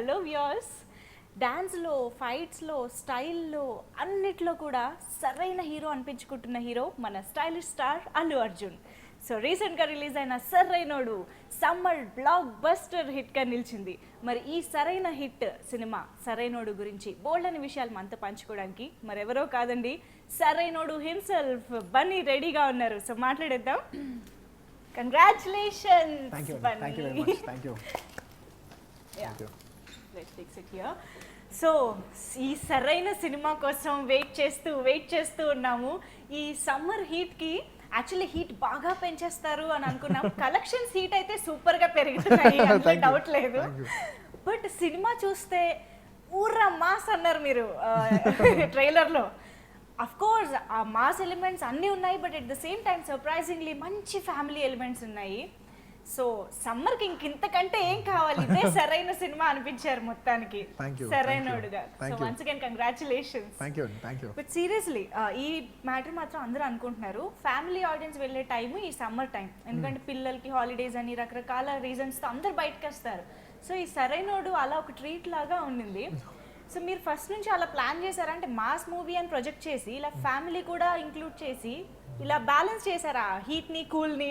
Hello viewers, డాన్స్లో, ఫైట్స్లో, స్టైల్లో అన్నిట్లో కూడా సరైన హీరో అనిపించుకుంటున్న హీరో మన stylish star Allu Arjun. So రీసెంట్గా రిలీజ్ అయిన సరైనోడు సమ్మర్ బ్లాక్ బస్టర్ హిట్గా నిలిచింది. మరి ఈ సరైన హిట్ సినిమా సరైనోడు గురించి బోల్డని విషయాలు మనతో పంచుకోవడానికి మరెవరో కాదండి, సరైనోడు హిమ్సెల్ఫ్ బన్నీ రెడీగా ఉన్నారు. సో మాట్లాడేద్దాం. Congratulations Bunny. Thank you very much. Thank you. Thank you. Let's fix it here. So ఈ సరైన సినిమా కోసం వెయిట్ చేస్తూ ఉన్నాము. ఈ సమ్మర్ హీట్కి యాక్చువల్లీ హీట్ బాగా పెంచేస్తారు అని అనుకున్నాం. కలెక్షన్స్ హీట్ అయితే సూపర్గా పెరుగుతున్నాయి, అందులో డౌట్ లేదు. బట్ సినిమా చూస్తే ఊర్రా మాస్ అన్నారు మీరు ట్రైలర్లో. అఫ్ కోర్స్ ఆ మాస్ ఎలిమెంట్స్ అన్నీ ఉన్నాయి, but at the same time surprisingly మంచి ఫ్యామిలీ ఎలిమెంట్స్ ఉన్నాయి. సో సమ్మర్కి ఇంతకంటే ఏం కావాలి, ఇదే సరైన సినిమా అనిపించారు మొత్తానికి సరైనోడుగా. So once again congratulations. Thank you. But seriously ఈ మ్యాటర్ మాత్రం అందరూ అనుకుంటున్నారు, ఫ్యామిలీ ఆడియన్స్ వెళ్ళే టైము ఈ సమ్మర్ టైం, ఎందుకంటే పిల్లలకి హాలిడేస్ అని రకరకాల రీజన్స్తో అందరు బయటకు వస్తారు. సో ఈ సరైనోడు అలా ఒక ట్రీట్ లాగా ఉండింది. సో మీరు ఫస్ట్ నుంచి అలా ప్లాన్ చేశారా, అంటే మాస్ మూవీ అని ప్రొజెక్ట్ చేసి ఇలా ఫ్యామిలీ కూడా ఇంక్లూడ్ చేసి ఇలా బ్యాలెన్స్ చేశారా హీట్ని కూల్ని?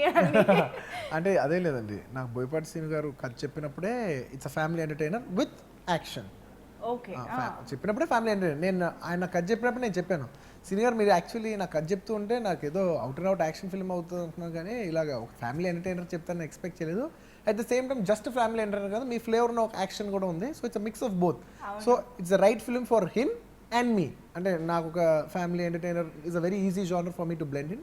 అంటే అదే లేదండి, నాకు బోయపాటి సీను గారు కథ చెప్పినప్పుడే it's a family entertainer with action. Okay, చెప్పినప్పుడే ఫ్యామిలీ ఎంటర్టైనర్. నేను ఆయన కథ చెప్పినప్పుడు నేను చెప్పాను, సీను గారు మీరు యాక్చువల్లీ నాకు కథ చెప్తూ ఉంటే నాకు ఏదో out and out action film అవుతుంది అనుకున్నాను, కానీ ఇలాగ ఒక ఫ్యామిలీ ఎంటర్టైనర్ చెప్తాను ఎక్స్పెక్ట్ చేయలేదు. At the same time just family entertainer కాదు, మీ ఫ్లేవర్ ఉన్న ఒక యాక్షన్ కూడా ఉంది. So it's a mix of both. So it's the right film for him and me. అంటే నాకు ఒక family entertainer is a very easy genre for me to blend in,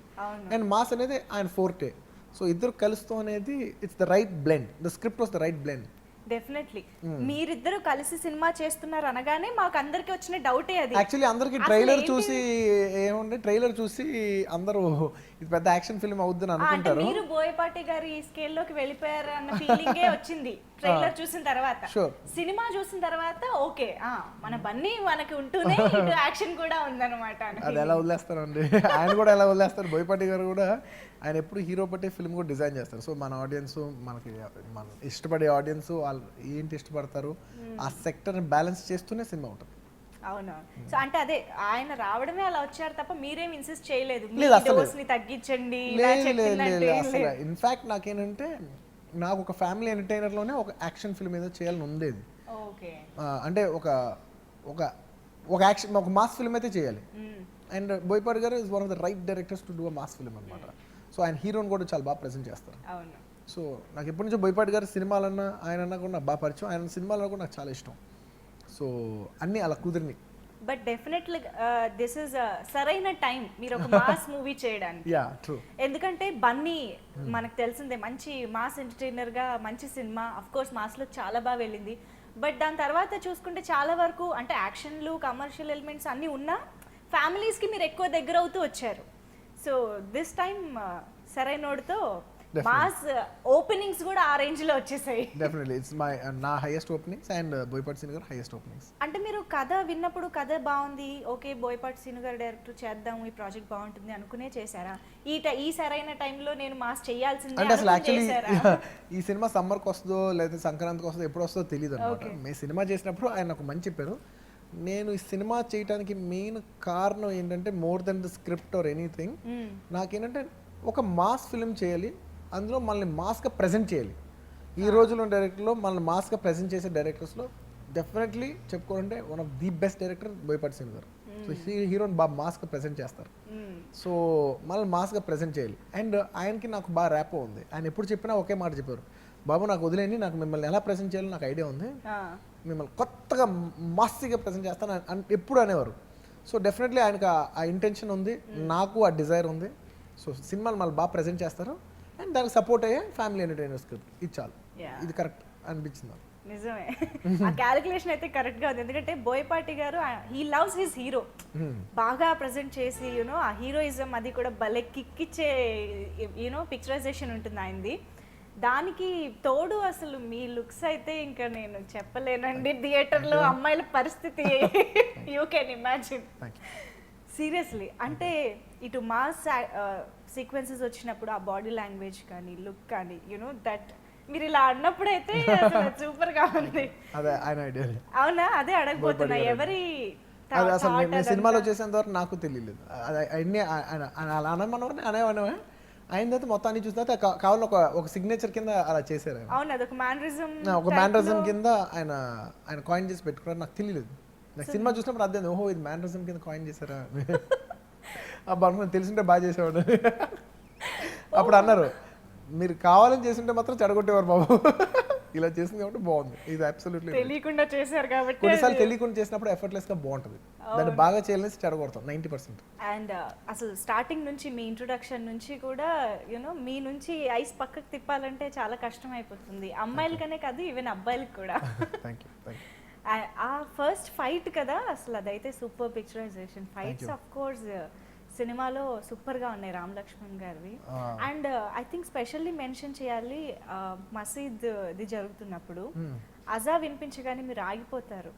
and mass అనేది ఆయన forte. So ఇద్దరు కలుస్తూ అనేది it's the right blend. The script was the right blend. Definitely మీరిద్దరు కలిసి సినిమా చేస్తున్నారు అనగానే మాకు అందరికి వచ్చిన డౌటే అది. యాక్చువల్లీ అందరికి ట్రైలర్ చూసి ఏముంది, ట్రైలర్ చూసి అందరూ ఇది పెద్ద యాక్షన్ ఫిల్మ్ అవుద్దని అనుకుంటారు. మీరు బోయపాటి గారి స్కేల్లోకి వెళ్ళిపోయారు అన్న ఫీలింగే వచ్చింది ట్రైలర్ చూసిన తర్వాత. సినిమా చూసిన తర్వాత ఓకే మన బన్నీ మనకి ఉంటూనే ఇటు యాక్షన్ కూడా ఉందన్నమాట. అది ఎలా వదిలేస్తారండి, ఆయన కూడా ఎలా వదిలేస్తారు. బోయపాటి గారు కూడా ఆయన ఎప్పుడు హీరో పట్టే ఫిల్మ్ కూడా డిజైన్ చేస్తారు. సో మన ఆడియన్స్, మనకి మన ఇష్టపడే ఆడియన్స్ వాళ్ళు ఏంటి ఇష్టపడతారు, ఆ సెక్టర్ బ్యాలెన్స్ చేస్తూనే సినిమా ఉంటుంది. అవును. సో అంటే అదే ఆయన రావడమే అలా వచ్చారు తప్ప మీరేం ఇన్సిస్ట్ చేయలేదు డోస్ని తగ్గించండి. అసలు ఇన్ఫాక్ట్ నాకేంటంటే నాకు ఒక ఫ్యామిలీ ఎంటర్టైనర్లోనే ఒక యాక్షన్ ఫిల్మ్ ఏదో చేయాలని ఉండేది. అంటే ఒక యాక్షన్, ఒక మాస్ ఫిల్మ్ అయితే చేయాలి. అండ్ బోయపాటి గారు is one of the right directors to do a mass film అనమాట. సో ఆయన హీరోని కూడా చాలా బాగా ప్రెజెంట్ చేస్తారు. సో నాకు ఎప్పటి నుంచో బోయపాటి గారి సినిమాలన్నా ఆయనన్నా కూడా నాకు బాగా పరిచయం. ఆయన సినిమాలన్నా కూడా నాకు చాలా ఇష్టం. సో అన్నీ అలా కుదిరినాయి. బట్ డెఫినెట్లీ దిస్ ఇస్ సరైన టైం మీరు ఒక మాస్ మూవీ చేయడానికి. ఎందుకంటే బన్నీ మనకు తెలిసిందే మంచి మాస్ ఎంటర్టైనర్గా మంచి సినిమా, అఫ్ కోర్స్ మాస్లో చాలా బాగా వెళ్ళింది. బట్ దాని తర్వాత చూసుకుంటే చాలా వరకు అంటే యాక్షన్లు, కమర్షియల్ ఎలిమెంట్స్ అన్నీ ఉన్నా ఫ్యామిలీస్కి మీరు ఎక్కువ దగ్గర అవుతూ వచ్చారు. సో దిస్ టైం సరైనోడుతో మాస్ ఓపెనింగ్స్ కూడా ఆ రేంజ్ లో వచ్చేసాయి. డెఫినెట్లీ ఇట్స్ మై నా highest openings and Boyapati Seenu garu highest openings. అంటే మీరు కథ విన్నప్పుడు కథ బాగుంది, ఓకే బోయపాటి సీను గారు డైరెక్టర్ చేద్దాం, ఈ ప్రాజెక్ట్ బాగుంటుంది అనుకునే చేశారా? ఈ సరైన టైంలో నేను మాస్ చేయాల్సిందే అంటే అసలు యాక్చువల్లీ ఈ సినిమా సమ్మర్కి వస్తుందో లేదా సంక్రాంతికి వస్తుందో ఎప్పుడు వస్తుందో తెలియదు అనమాట. మేము సినిమా చేసినప్పుడు ఆయన ఒక మంచి చెప్పారు, నేను ఈ సినిమా చేయడానికి మెయిన్ కారణం ఏంటంటే more than the script or anything, నాకేంటంటే ఒక మాస్ ఫిల్మ్ చేయాలి, అందులో మనల్ని మాస్గా ప్రజెంట్ చేయాలి. ఈ రోజుల్లో డైరెక్టర్లో మనల్ని మాస్గా ప్రజెంట్ చేసే డైరెక్టర్స్లో డెఫినెట్లీ చెప్పుకోవాలంటే one of the best director Boyapati Seenu garu. So హీరోని బాగా మాస్గా ప్రజెంట్ చేస్తారు. సో మనల్ని మాస్గా ప్రజెంట్ చేయాలి. అండ్ ఆయనకి నాకు బాగా ర్యాపో ఉంది. ఆయన ఎప్పుడు చెప్పినా ఒకే మాట చెప్పారు, బాబు నాకు వదిలేండి, నాకు మిమ్మల్ని ఎలా ప్రజెంట్ చేయాలో నాకు ఐడియా ఉంది, మిమ్మల్ని కొత్తగా మాస్గా ప్రజెంట్ చేస్తాను ఎప్పుడు అనేవారు. సో డెఫినెట్లీ ఆయనకు ఆ ఇంటెన్షన్ ఉంది, నాకు ఆ డిజైర్ ఉంది. సో సినిమాలు మళ్ళీ బాగా ప్రజెంట్ చేస్తారు అండ్ దానికి సపోర్ట్ అయ్యే ఫ్యామిలీ ఎంటర్టైనర్ స్క్రిప్ట్ ఇది చాలు. ఇది కరెక్ట్ అనిపించింది. నిజమే, ఆ క్యాలిక్యులేషన్ అయితే కరెక్ట్ గా ఉంది. ఎందుకంటే బోయపాటి గారు హీ లవ్స్ హిస్ హీరో బాగా ప్రజెంట్ చేసి యూనో ఆ హీరోయిజం అది కూడా భలే కిక్కిచ్చే యూనో పిక్చరైజేషన్ ఉంటుంది ఆయనది. దానికి తోడు అసలు మీ లుక్స్ అయితే ఇంకా నేను చెప్పలేనండి, థియేటర్లో అమ్మాయిల పరిస్థితి యూ కెన్ ఇమాజిన్ సీరియస్లీ. అంటే ఇటు మాస్ సీక్వెన్సెస్ వచ్చినప్పుడు ఆ బాడీ లాంగ్వేజ్ కానీ లుక్ కానీ యూనో దట్ మీరు ఇలా అన్నప్పుడైతే అసలు సూపర్ గా ఉంది. అదే ఆయన ఐడియా. అవునా, అదే అడగబోతున్నా, ఎవరి అది అసలు thought నేను అదంతా? సినిమాలో చేసేంత వరకు నాకు తెలియలేదు. అది అన్నీ అలా అనమన్నవాడిని అనేవన్నవే అయిన తర్వాత మొత్తం అన్ని చూసిన తర్వాత కావాలని ఒక సిగ్నేచర్ కింద అలా చేశారు ఆయన. అవును, అదొక మేనరిజం. ఒక మ్యానరిజం కింద ఆయన కాయిన్ చేసి పెట్టుకున్నారు, నాకు తెలియలేదు. నాకు సినిమా చూసినప్పుడు అర్థం, ఓహో ఇది మ్యానరిజం కింద కాయిన్ చేశారా అబ్బా అనుకుని, తెలిసింటే బాగా చేసేవాడు. అప్పుడు అన్నారు మీరు కావాలని చేస్తుంటే మాత్రం చెడగొట్టేవారు బాబు, ఇలా చేసింది కాబట్టి బాగుంది. ఇది అబ్సల్యూట్లీ తెలియకుండా చేశారు కాబట్టి. కొన్నిసార్లు తెలియకుండా చేసినప్పుడు ఎఫర్ట్లెస్ గా బాగుంటుంది, దాన్ని బాగా చేయాలని చెడగొడతాం 90%. అండ్ అసలు స్టార్టింగ్ నుంచి మీ ఇంట్రొడక్షన్ నుంచి కూడా యూనో మీ నుంచి ఐస్ పక్కకు తిప్పాలంటే చాలా కష్టం అయిపోతుంది, అమ్మాయిలకనే కాదు ఈవెన్ అబ్బాయిలకి కూడా. Thank you. ఆ ఫస్ట్ ఫైట్ కదా అసలు, అదైతే super picturization fights of course సినిమాలో సూపర్ గా ఉన్నాయి రామ్ లక్ష్మణ్ గారివి. And I think specially mention చేయాలి, మసీద్ ఇది జరుగుతున్నప్పుడు అజా వినిపించగానే మీరు ఆగిపోతారు,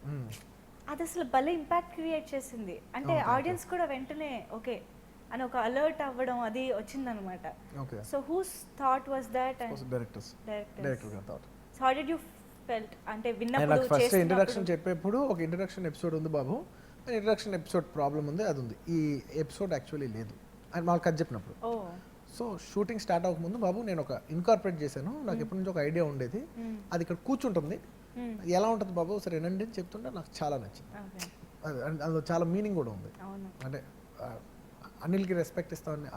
అది అసలు భలే ఇంపాక్ట్ క్రియేట్ చేసింది. అంటే ఆడియన్స్ కూడా వెంటనే ఓకే అని ఒక అలర్ట్ అవ్వడం అది వచ్చిందనమాట. So who's thought was that? Director thought. So how did you felt? అంటే విన్నప్పుడు నాకు ఫస్ట్ ఇంట్రడక్షన్ చెప్పేప్పుడు ఒక ఇంట్రడక్షన్ ఎపిసోడ్ ఉంది బాబు, ఇంట్రడక్షన్ ఎపిసోడ్ ప్రాబ్లం ఉంది, అది ఉంది. ఈ ఎపిసోడ్ యాక్చువల్లీ లేదు అని మాకు కథ చెప్పినప్పుడు. సో షూటింగ్ స్టార్ట్ అవ్వకముందు బాబు నేను ఒక ఇన్కార్పొరేట్ చేశాను, నాకు ఎప్పటి నుంచి ఒక ఐడియా ఉండేది, అది ఇక్కడ కూర్చుంటుంది, ఎలా ఉంటుంది బాబు సరే వినండి అని చెప్తుంటే నాకు చాలా నచ్చింది. అది అందులో చాలా మీనింగ్ కూడా ఉంది. అంటే అన్నిటికి రెస్పెక్ట్ ఇస్తామని,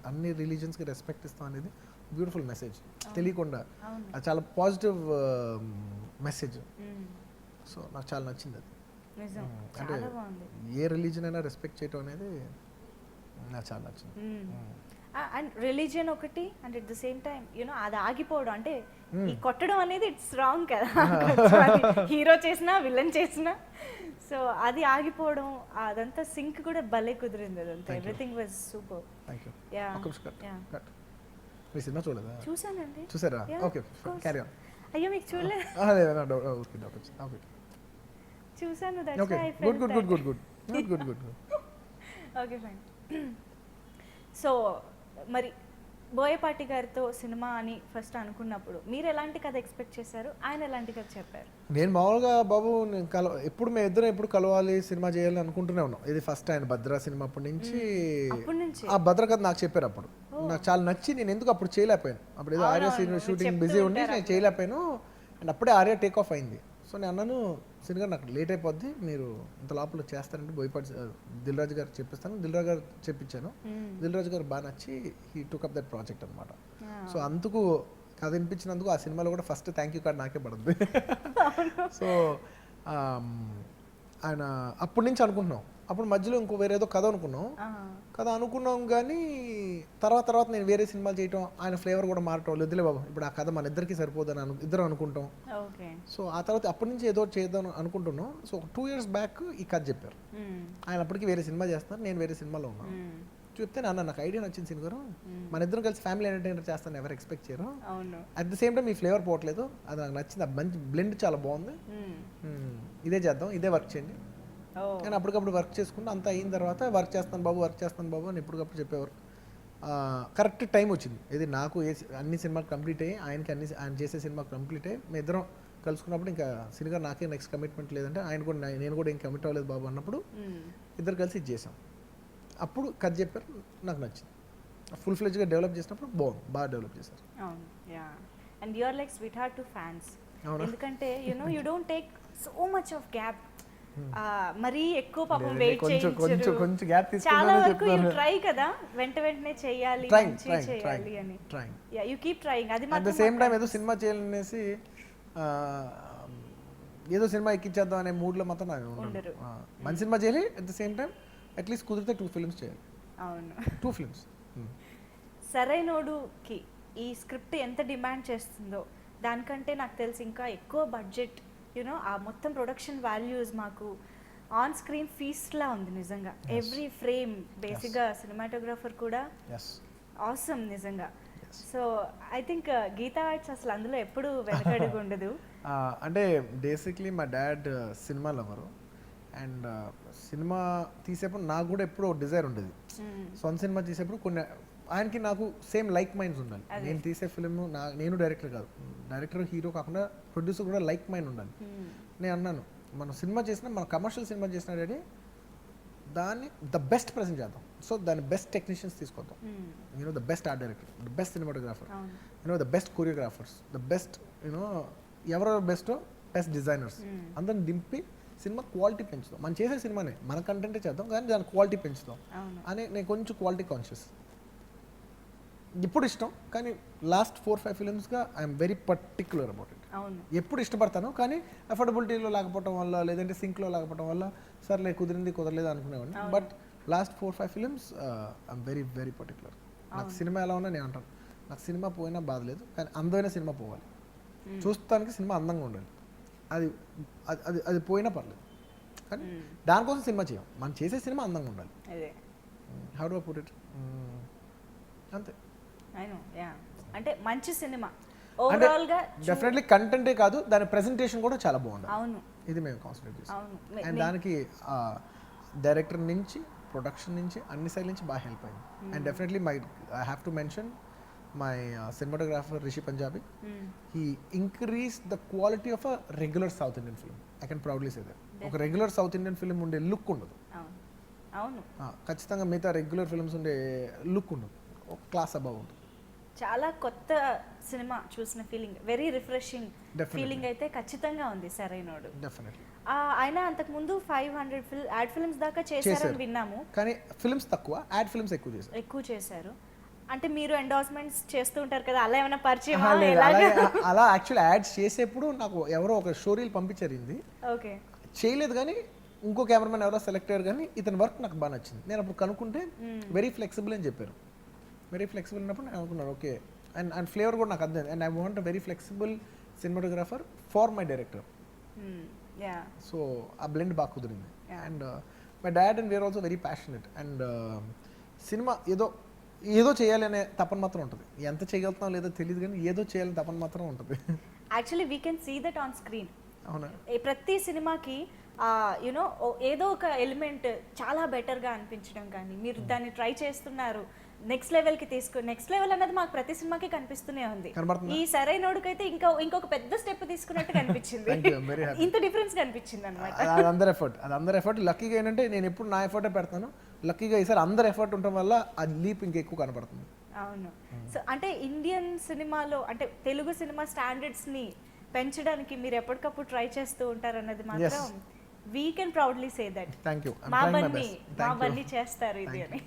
అన్ని రిలీజన్స్కి రెస్పెక్ట్ ఇస్తాం అనేది బ్యూటిఫుల్ మెసేజ్, తెలియకుండా అది చాలా పాజిటివ్ మెసేజ్. సో నాకు చాలా నచ్చింది అది. అంటే ఏ రిలీజన్ అయినా రెస్పెక్ట్ చేయటం అనేది నాకు చాలా నచ్చింది. అండ్ రిలీజియన్ ఒకటి, and at the same time you know అది ఆగిపోవడం, అంటే ఈ కొట్టడం అనేది ఇట్స్ రాంగ్ కదా, హీరో చేసినా విలన్ చేసినా, సో అది ఆగిపోవడం అదంతా సింక్ కూడా భలే కుదిరింది, అదంతా everything was super. Me cinema చూడలేదా? చూసానండి. చూసారా? Okay carry on. అయ్యో మీకు చూడలేదు? చూసాను. Okay good. Okay fine. So మరి బోయపాటి గారితో సినిమా అని ఫస్ట్ అనుకున్నప్పుడు మీరు ఎలాంటి కథ ఎక్స్పెక్ట్ చేశారు, ఆయన ఎలాంటి కథ చెప్పారు? నేను మామూలుగా బాబు ఎప్పుడు మేము ఇద్దరం ఎప్పుడు కలవాలి సినిమా చేయాలని అనుకుంటూనే ఉన్నాం. ఇది ఫస్ట్ ఆయన భద్ర సినిమా అప్పటి నుంచి ఆ భద్ర కథ నాకు చెప్పారు. అప్పుడు నాకు చాలా నచ్చి నేను ఎందుకు అప్పుడు చేయలేకపోయాను, అప్పుడు ఏదో ఆర్య షూటింగ్ బిజీ ఉండి నేను చేయలేకపోయాను. అండ్ అప్పుడే ఆర్య టేక్ ఆఫ్ అయింది. సో నేను అన్నాను సినిమా నాకు లేట్ అయిపోద్ది, మీరు ఇంత లోపల చేస్తారంటే బోయపాటి దిల్ రాజు గారు చెప్పిస్తాను, దిల్ రాజు గారు చెప్పించాను. దిల్ రాజు గారు బాగా నచ్చి he took up that project అనమాట. సో అందుకు కథ వినిపించినందుకు ఆ సినిమాలో కూడా ఫస్ట్ థ్యాంక్ యూ కార్డ్ నాకే పడుతుంది. సో ఆయన అప్పటి నుంచి అనుకుంటున్నాం, అప్పుడు మధ్యలో ఇంకో వేరే ఏదో కథ అనుకున్నాం కానీ తర్వాత నేను వేరే సినిమాలు చేయటం, ఆయన ఫ్లేవర్ కూడా మారటం, వద్దులే బాబు ఇప్పుడు ఆ కథ మన ఇద్దరికి సరిపోదని ఇద్దరం అనుకుంటాం. సో ఆ తర్వాత అప్పటి నుంచి ఏదో చేద్దాం అనుకుంటున్నాం. సో 2 years బ్యాక్ ఈ కథ చెప్పారు. ఆయన అప్పటికి వేరే సినిమా చేస్తున్నారు, నేను వేరే సినిమాలో ఉన్నాను. చెప్తే నాకు ఐడియా నచ్చింది సినిమా గారు, మన ఇద్దరం కలిసి ఫ్యామిలీ ఎంటర్టైనర్ చేస్తాను, ఎవరు ఎక్స్పెక్ట్ చేయరు. అట్ ద సేమ్ టైం ఈ ఫ్లేవర్ పోవట్లేదు, అది నాకు నచ్చింది, ఆ మంచి బ్లెండ్ చాలా బాగుంది, ఇదే చేద్దాం, ఇదే వర్క్ చేయండి. కానీ అప్పటికప్పుడు వర్క్ చేసుకుంటూ అంతా అయిన తర్వాత వర్క్ చేస్తాను బాబు అని ఎప్పటికప్పుడు చెప్పేవారు. కరెక్ట్ టైం వచ్చింది, ఇది నాకు అన్ని సినిమాలు కంప్లీట్ అయ్యి ఆయనకి ఆయన చేసే సినిమా కంప్లీట్ అయ్యి మేము ఇద్దరం కలుసుకున్నప్పుడు ఇంకా సినిమా నాకే నెక్స్ట్ కమిట్మెంట్ లేదంటే ఆయన కూడా నేను కూడా ఏం కమిట్ అవ్వలేదు బాబు అన్నప్పుడు ఇద్దరు కలిసి ఇది చేసాం. అప్పుడు కథ చెప్పారు, నాకు నచ్చింది. ఫుల్ ఫ్లెడ్జ్గా డెవలప్ చేసినప్పుడు బాగా డెవలప్ చేశారు. And you are like sweetheart to fans, ఎందుకంటే you don't take so much of gap, మరీ ఎక్కువ పాపం వెయిట్ చేయించరు, కొంచెం గ్యాప్ చాలా వరకు యు ట్రై కదా వెంటనే చేయాలి అని, యా యు కీప్ ట్రైయింగ్. అది అట్ ద సేమ్ టైం ఏదో సినిమా చేయాలనేసి ఏదో సినిమా ఎక్కించేద్దాం అనే మూడ్లో మాత్రం నాకు ఉండరు. మంచి సినిమా చేయాలి, at the same time at least కుదిరితే 2 films చేయాలి. అవును, 2 films. సరైనోడుకి ఈ స్క్రిప్ట్ ఎంత డిమాండ్ చేస్తుందో దానికంటే నాకు తెలిసి ఇంకా ఎక్కువ బడ్జెట్, యూనో ఆ మొత్తం ప్రొడక్షన్ వాల్యూస్ మాకు ఆన్ స్క్రీన్ ఫీస్ట్లా ఉంది నిజంగా. ఎవ్రీ ఫ్రేమ్ బేసిక్గా సినిమాటోగ్రాఫర్ కూడా ఆసమ్ నిజంగా. So I think Geetha Arts అసలు అందులో ఎప్పుడు వెనకడుగు ఉండదు. అంటే బేసిక్లీ మా dad cinema lover, and cinema తీసేప్పుడు నాకు కూడా ఎప్పుడూ డిజైర్ ఉండేది, సొంత సినిమా తీసేప్పుడు కొన్ని ఆయనకి నాకు సేమ్ లైక్ మైండ్స్ ఉండాలి. నేను తీసే ఫిలిం నేను డైరెక్టర్ కాదు, డైరెక్టర్ హీరో కాకుండా ప్రొడ్యూసర్ కూడా లైక్ మైండ్ ఉండాలి. నేను అన్నాను మనం సినిమా చేసినా, మన కమర్షియల్ సినిమా చేసినా డాడీ దాన్ని ద బెస్ట్ ప్రజెంట్ చేద్దాం. సో దాని బెస్ట్ టెక్నీషియన్స్ తీసుకొద్దాం, you know the best art director, the best cinematographer, you know the best choreographers, the best you know ఎవరెవరు బెస్ట్ బెస్ట్ డిజైనర్స్ అందరిని దింపి సినిమా క్వాలిటీ పెంచుదాం. మనం చేసే సినిమానే మన కంటెంటే చేద్దాం కానీ దాని క్వాలిటీ పెంచుదాం అని నేను కొంచెం క్వాలిటీ కాన్షియస్. ఇప్పుడు ఇష్టం కానీ లాస్ట్ 4-5 ఫిలిమ్స్గా I'm very particular about it. ఎప్పుడు ఇష్టపడతాను కానీ అఫోర్డబిలిటీలో లేకపోవడం వల్ల లేదంటే సింక్లో లేకపోవడం వల్ల సర్లే కుదిరింది కుదరలేదు అనుకునేవాడిని. But last 4-5 films I'm very very particular. నాకు సినిమా ఎలా ఉన్నా నేను అంటాను, నాకు సినిమా పోయినా బాధ లేదు కానీ అందమైన సినిమా పోవాలి, చూస్తానికి సినిమా అందంగా ఉండాలి. అది అది అది పోయినా పర్లేదు కానీ దానికోసం సినిమా చేయం, మనం చేసే సినిమా అందంగా ఉండాలి. How do I put it, అంతే. అంటే మంచి సినిమా అంటే డెఫినెట్లీ కంటెంటే కాదు దాని ప్రెజెంటేషన్ కూడా చాలా బాగుంది. అవును, ఇది మేము కాన్సన్ట్రేట్ చేస్తాం. అండ్ దానికి డైరెక్టర్ నుంచి ప్రొడక్షన్ నుంచి అన్ని సైడ్ నుంచి బాగా హెల్ప్ అయింది. And definitely I have to mention my cinematographer Rishi Punjabi. He increase the quality of a regular south Indian film. I can proudly say that. ఒక రెగ్యులర్ సౌత్ ఇండియన్ ఫిల్మ్ ఉండే look ఉండదు, ఖచ్చితంగా మిగతా రెగ్యులర్ ఫిల్మ్స్ ఉండే look ఉండదు, ఒక class above ఉంటుంది. చాలా కొత్త సినిమా చూసిన ఫీలింగ్, వెరీ రిఫ్రెషింగ్ ఫీలింగ్ అయితే ఖచ్చితంగా ఉంది సరైనోడు. డెఫినెట్లీ ఆయన అంతకు ముందు 500 యాడ్ ఫిల్మ్స్ దాకా చేశారని విన్నాము కానీ ఫిల్మ్స్ తక్కువ, యాడ్ ఫిల్మ్స్ ఎక్కువ చేశారు. అంటే మీరు ఎండోర్స్మెంట్స్ చేస్తూ ఉంటారు కదా, అలా ఏమైనా పరిచయం? అలా యాక్చువల్లీ యాడ్స్ చేసేప్పుడు నాకు ఎవరో ఒక స్టోరీలు పంపించారు, ఓకే చేయలేదు కానీ ఇంకో కెమెరామెన్ ఎవరో సెలెక్ట్ అయ్యారు కానీ ఇతని వర్క్ నాకు బాగా నచ్చింది. నేను అప్పుడు కనుక్కుంటే వెరీ ఫ్లెక్సిబుల్ అని చెప్పారు. వెరీ ఫ్లెక్సిబుల్ ఉన్నప్పుడు నేను అనుకున్నాను ఓకే. అండ్ ఫ్లేవర్ కూడా నాకు అర్థం. And I want a very flexible cinematographer for my director. So ఆ బ్లెండ్ బాగా కుదిరింది. And my dad and we are also very passionate. And cinema ఏదో చేయాలి అనే తపన మాత్రం ఉంటుంది. ఎంత చేయగలుగుతాం లేదో తెలియదు కానీ ఏదో చేయాలని తపన మాత్రం ఉంటుంది. Actually we can see that on screen. అవునా, ప్రతి సినిమాకి యునో ఏదో ఒక ఎలిమెంట్ చాలా బెటర్గా అనిపించడం కానీ మీరు దాన్ని ట్రై చేస్తున్నారు, నెక్స్ట్ లెవెల్కి నెక్స్ట్ లెవెల్ అన్నది మాకు ప్రతి సినిమాకి కనిపిస్తూనే ఉంది. ఈ సరైనోడికైతే ఇంకొక పెద్ద స్టెప్ తీసుకున్నట్టు కనిపించింది, ఇంత డిఫరెన్స్ కనిపించింది అనమాట. అది అందరి ఎఫర్ట్. లక్కీగా ఏంటంటే నేను ఎప్పుడు నా ఎఫర్టే పెడతాను, లక్కీగా ఈసారి అందరి ఎఫర్ట్ ఉండటం వల్ల ఆ లీప్ ఇంకెక్కువ కనపడుతుంది. అవును. సో అంటే ఇండియన్ సినిమాలో అంటే తెలుగు సినిమా స్టాండర్డ్స్ని పెంచడానికి మీరు ఎప్పటికప్పుడు ట్రై చేస్తూ ఉంటారన్నది మాత్రం we can proudly say that. మా బన్నీ చేస్తారు ఇది అని.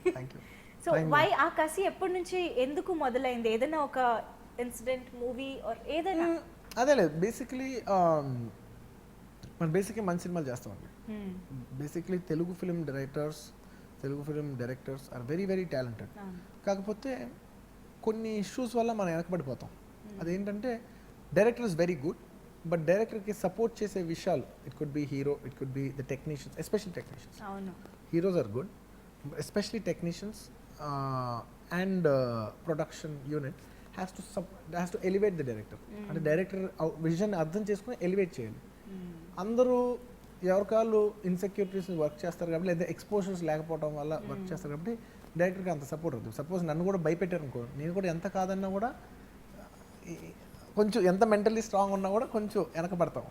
సో వై ఆ కసి ఎప్పటి నుంచి ఎందుకు మొదలైంది? ఏదైనా ఒక ఇన్సిడెంట్, మూవీ ఆర్ ఏదైనా? అదే లేదు, బేసిక్లీ మనం మంచి సినిమాలు చేస్తామండి. Basically Telugu film directors are very very talented. కాకపోతే కొన్ని ఇష్యూస్ వల్ల మనం వెనకబడిపోతాం. అదేంటంటే director is very good but డైరెక్టర్కి సపోర్ట్ చేసే విషయాలు, it could be hero, it could be the technicians, especially technicians. Heroes are good, especially technicians and production unit has to elevate the director. అంటే director vision అర్థం చేసుకుని elevate చేయాలి. అందరూ ఎవరికాళ్ళు insecurities work చేస్తారు కాబట్టి లేదా ఎక్స్పోజర్స్ లేకపోవడం వల్ల వర్క్ చేస్తారు కాబట్టి డైరెక్టర్కి అంత సపోర్ట్ అవుతుంది. సపోజ్ నన్ను కూడా భయపెట్టారు అనుకో, నేను కూడా ఎంత కాదన్నా కూడా కొంచెం ఎంత మెంటల్లీ స్ట్రాంగ్ ఉన్నా కూడా కొంచెం వెనకబడతాం.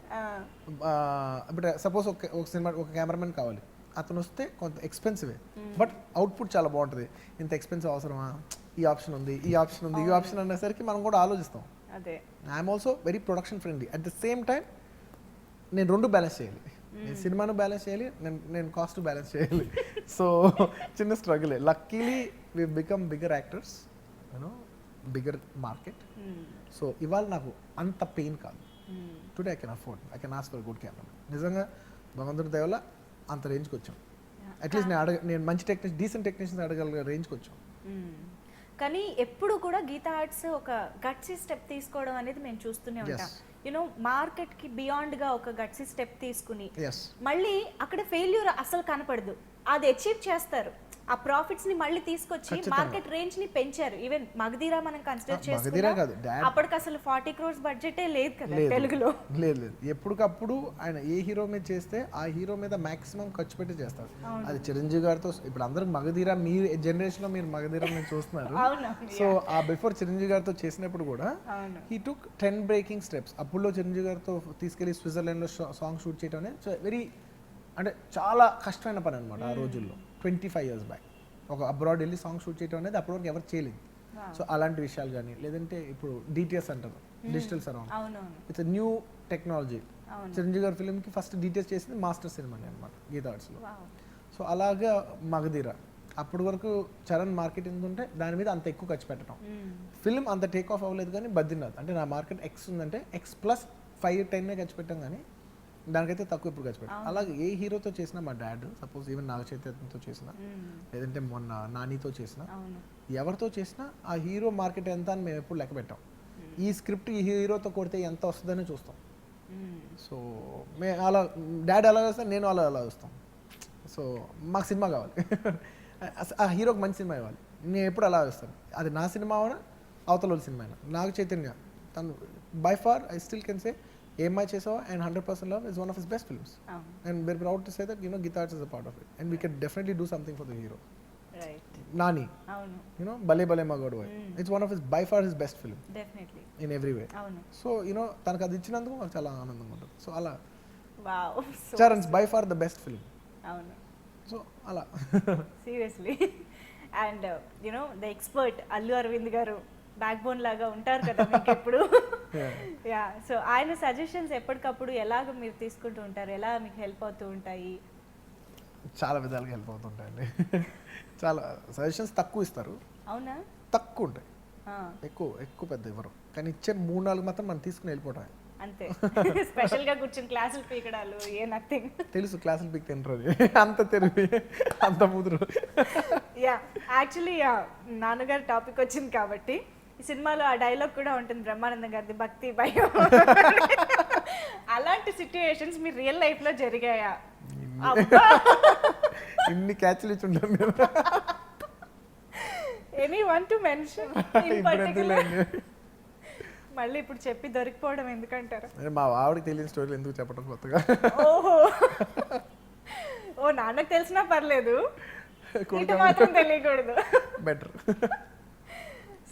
ఇప్పుడు సపోజ్ ఒక సినిమా ఒక కెమెరామెన్ కావాలి, అతను వస్తే కొంత ఎక్స్పెన్సివే బట్ అవుట్పుట్ చాలా బాగుంటుంది. ఇంత ఎక్స్పెన్సివ్ అవసరమా, ఈ ఆప్షన్ ఉంది అనేసరికి మనం కూడా ఆలోచిస్తాం. I'm also very production friendly. At the same time నేను రెండు బ్యాలెన్స్ చేయాలి, నేను సినిమాను బ్యాలెన్స్ చేయాలి, నేను కాస్ట్ బ్యాలెన్స్ చేయాలి. సో చిన్న స్ట్రగులే. Luckily we become bigger actors, you know bigger market. So ఇవాళ నాకు అంత పెయిన్ కాదు. Today I can afford, I can ask for good camera. నిజంగా భగవంతుడి దయ వల్ల అంత రేంజ్కి వచ్చాం. అట్లీస్ట్ నేను మంచి డీసెంట్ టెక్నీషియన్స్ అడగల రేంజ్కి వచ్చాం. కానీ ఎప్పుడు కూడా గీతా ఆర్ట్స్ ఒక గట్సీ స్టెప్ తీసుకోవడం అనేది మేము చూస్తూనే ఉంటాం. యూనో మార్కెట్కి బియాండ్గా ఒక గట్సీ స్టెప్ తీసుకుని మళ్ళీ అక్కడ ఫెయిల్యూర్ అసలు కనపడదు, అది అచీవ్ చేస్తారు. ఆ ప్రాఫిట్స్ ని మళ్ళీ తీసుకొచ్చి మార్కెట్ రేంజ్ ని పెంచారు. ఈవెన్ మగధీరా మనం కన్సిడర్ మగధీరా చేసుకున్నా కాదు, డాడ్ అప్పటికి అసలు 40 crores బడ్జెటే లేదు కదా తెలుగులో. లేదు ఎప్పటికప్పుడు ఆయన ఏ హీరో మీద చేస్తే ఆ హీరో మీద మాక్సిమం ఖర్చు పెట్టి చేస్తారు. అది చిరంజీవి గారితో ఇప్పుడు అందరికి మగధీరా మీ జనరేషన్ లో మీరు మగధీరా మీరు చూస్తున్నారు. సో ఆ బిఫోర్ చిరంజీవి గారితో చేసినప్పుడు కూడా హీ టుక్ 10 బ్రేకింగ్ స్టెప్స్. అప్పుడులో చిరంజీవి గారితో తీసుకెళ్లి స్విట్జర్లాండ్ లో సాంగ్ షూట్ చేయడం అనేది వెరీ అంటే చాలా కష్టమైన పని అనమాట ఆ రోజుల్లో. 25 years బ్యాక్ ఒక అబ్రాడ్ వెళ్ళి సాంగ్ షూట్ చేయడం అనేది అప్పటివరకు ఎవరు చేయలేదు. సో అలాంటి విషయాలు కానీ లేదంటే ఇప్పుడు డిటిఎస్ అంటారు, digital surround, it's new technology. Chiranjeevi గారి ఫిల్మ్కి ఫస్ట్ డిటిఎస్ చేసింది మాస్టర్ సినిమాని అనమాట గీతా ఆర్ట్స్లో. సో అలాగా మగధీర అప్పటి వరకు చరణ్ మార్కెట్ ఎంత ఉంటే దాని మీద అంత ఎక్కువ ఖర్చు పెట్టడం. ఫిల్మ్ అంత టేక్ ఆఫ్ అవ్వలేదు కానీ బద్రీనాథ్ అంటే నా మార్కెట్ ఎక్స్ ఉందంటే ఎక్స్ ప్లస్ 5-10 ఖర్చు పెట్టాం కానీ దానికైతే తక్కువ ఇప్పుడు ఖర్చు పెట్టాం. అలాగే ఏ హీరోతో చేసినా మా డాడ్ సపోజ్ ఈవెన్ నాగ చైతన్యతో చేసినా లేదంటే మొన్న నానితో చేసినా ఎవరితో చేసినా ఆ హీరో మార్కెట్ ఎంత అని మేము ఎప్పుడు లెక్క పెట్టాం. ఈ స్క్రిప్ట్ ఈ హీరోతో కొడితే ఎంత వస్తుందని చూస్తాం. సో మేము అలా డాడీ అలా వేస్తాం, నేను అలా వస్తాం. సో మాకు సినిమా కావాలి, ఆ హీరోకి మంచి సినిమా ఇవ్వాలి, నేను ఎప్పుడు అలా వేస్తాను. అది నా సినిమా అయినా అవతల సినిమా అయినా. నాగ చైతన్య తను by far I still can say ఏమై చేసావా and 100% Love is one of his best films. And we're proud to say that Gita Arts is a part of it. And we can definitely do something for the hero. Right. Nani. Bale Bale Magaadu. It's one of his, by far his best film. Definitely. In every way. So, తనకు అది ఇచ్చినందుకు మాకు చాలా ఆనందంగా ఉంటుంది. So అలా. Wow. Charan's by far the best film. So అలా. Seriously. And the expert Allu Arvind garu back bone లాగా ఉంటారు కదా మీకు ఎప్పుడు. యా, సో ఆయన సజెషన్స్ ఎప్పటికప్పుడు ఎలాగ మీరు తీసుకుంటూ ఉంటారు, ఎలా మీకు హెల్ప్ అవుతూ ఉంటాయి? చాలా విధాలుగా హెల్ప్ అవుతుంటాయండి. చాలా సజెషన్స్ తక్కువ ఇస్తారు. అవునా? తక్కువ ఉంటాయి, ఎక్కువ పెద్ద ఇవ్వరు. కానీ ఇచ్చే 3-4 మాత్రం మనం తీసుకుని వెళ్ళిపోవటం అంతే. స్పెషల్ గా కూర్చొని క్లాసులు పీకడాలు ఏ నథింగ్. తెలుసు క్లాసులు పీక్ తింటారు అంత తెలివి అంత ముదురు. యా, యాక్చువల్లీ నాన్నగారు టాపిక్ వచ్చింది కాబట్టి ఈ సినిమాలో ఆ డైలాగ్ కూడా ఉంటుంది బ్రహ్మానందం గారిది, భక్తి భయం. అలాంటి సిచ్యుయేషన్స్ మీ రియల్ లైఫ్ లో జరిగాయా? ఇన్ని క్యాచ్లు ఇచ్చి ఉంటాను నేను. Any one to mention in particular? మళ్ళీ ఇప్పుడు చెప్పి దొరికిపోవడం ఎందుకంటారు? మా ఆవిడకి తెలియని స్టోరీలు ఎందుకు చెప్పడం కొత్తగా? ఓహో, ఓ నాన్నకు తెలిసినా పర్లేదు, ఇటు మాత్రం తెలియకూడదు. బెటర్.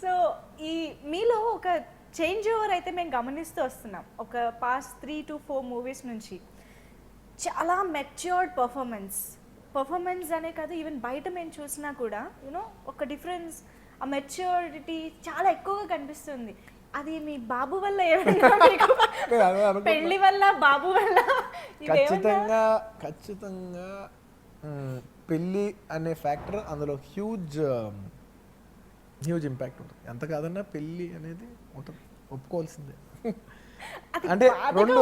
సో ఈ మీలో ఒక చేంజ్ ఓవర్ అయితే మేము గమనిస్తూ వస్తున్నాం ఒక పాస్ట్ 3 to 4 మూవీస్ నుంచి. చాలా మెచ్యూర్డ్ పర్ఫార్మెన్స్ అనే కాదు, ఈవెన్ బయట మేము చూసినా కూడా ఒక డిఫరెన్స్, ఆ మెచ్యూరిటీ చాలా ఎక్కువగా కనిపిస్తుంది. అది మీ బాబు వల్ల ఏమైనా, పెళ్లి వల్ల, బాబు వల్ల? ఖచ్చితంగా పెళ్ళి అనే ఫ్యాక్టర్ అందులో హ్యూజ్ ఇంపాక్ట్ ఉంటుంది. ఎంత కాదన్నా పెళ్ళి అనేది ఉంటుంది, ఒప్పుకోవాల్సిందే. అంటే రెండు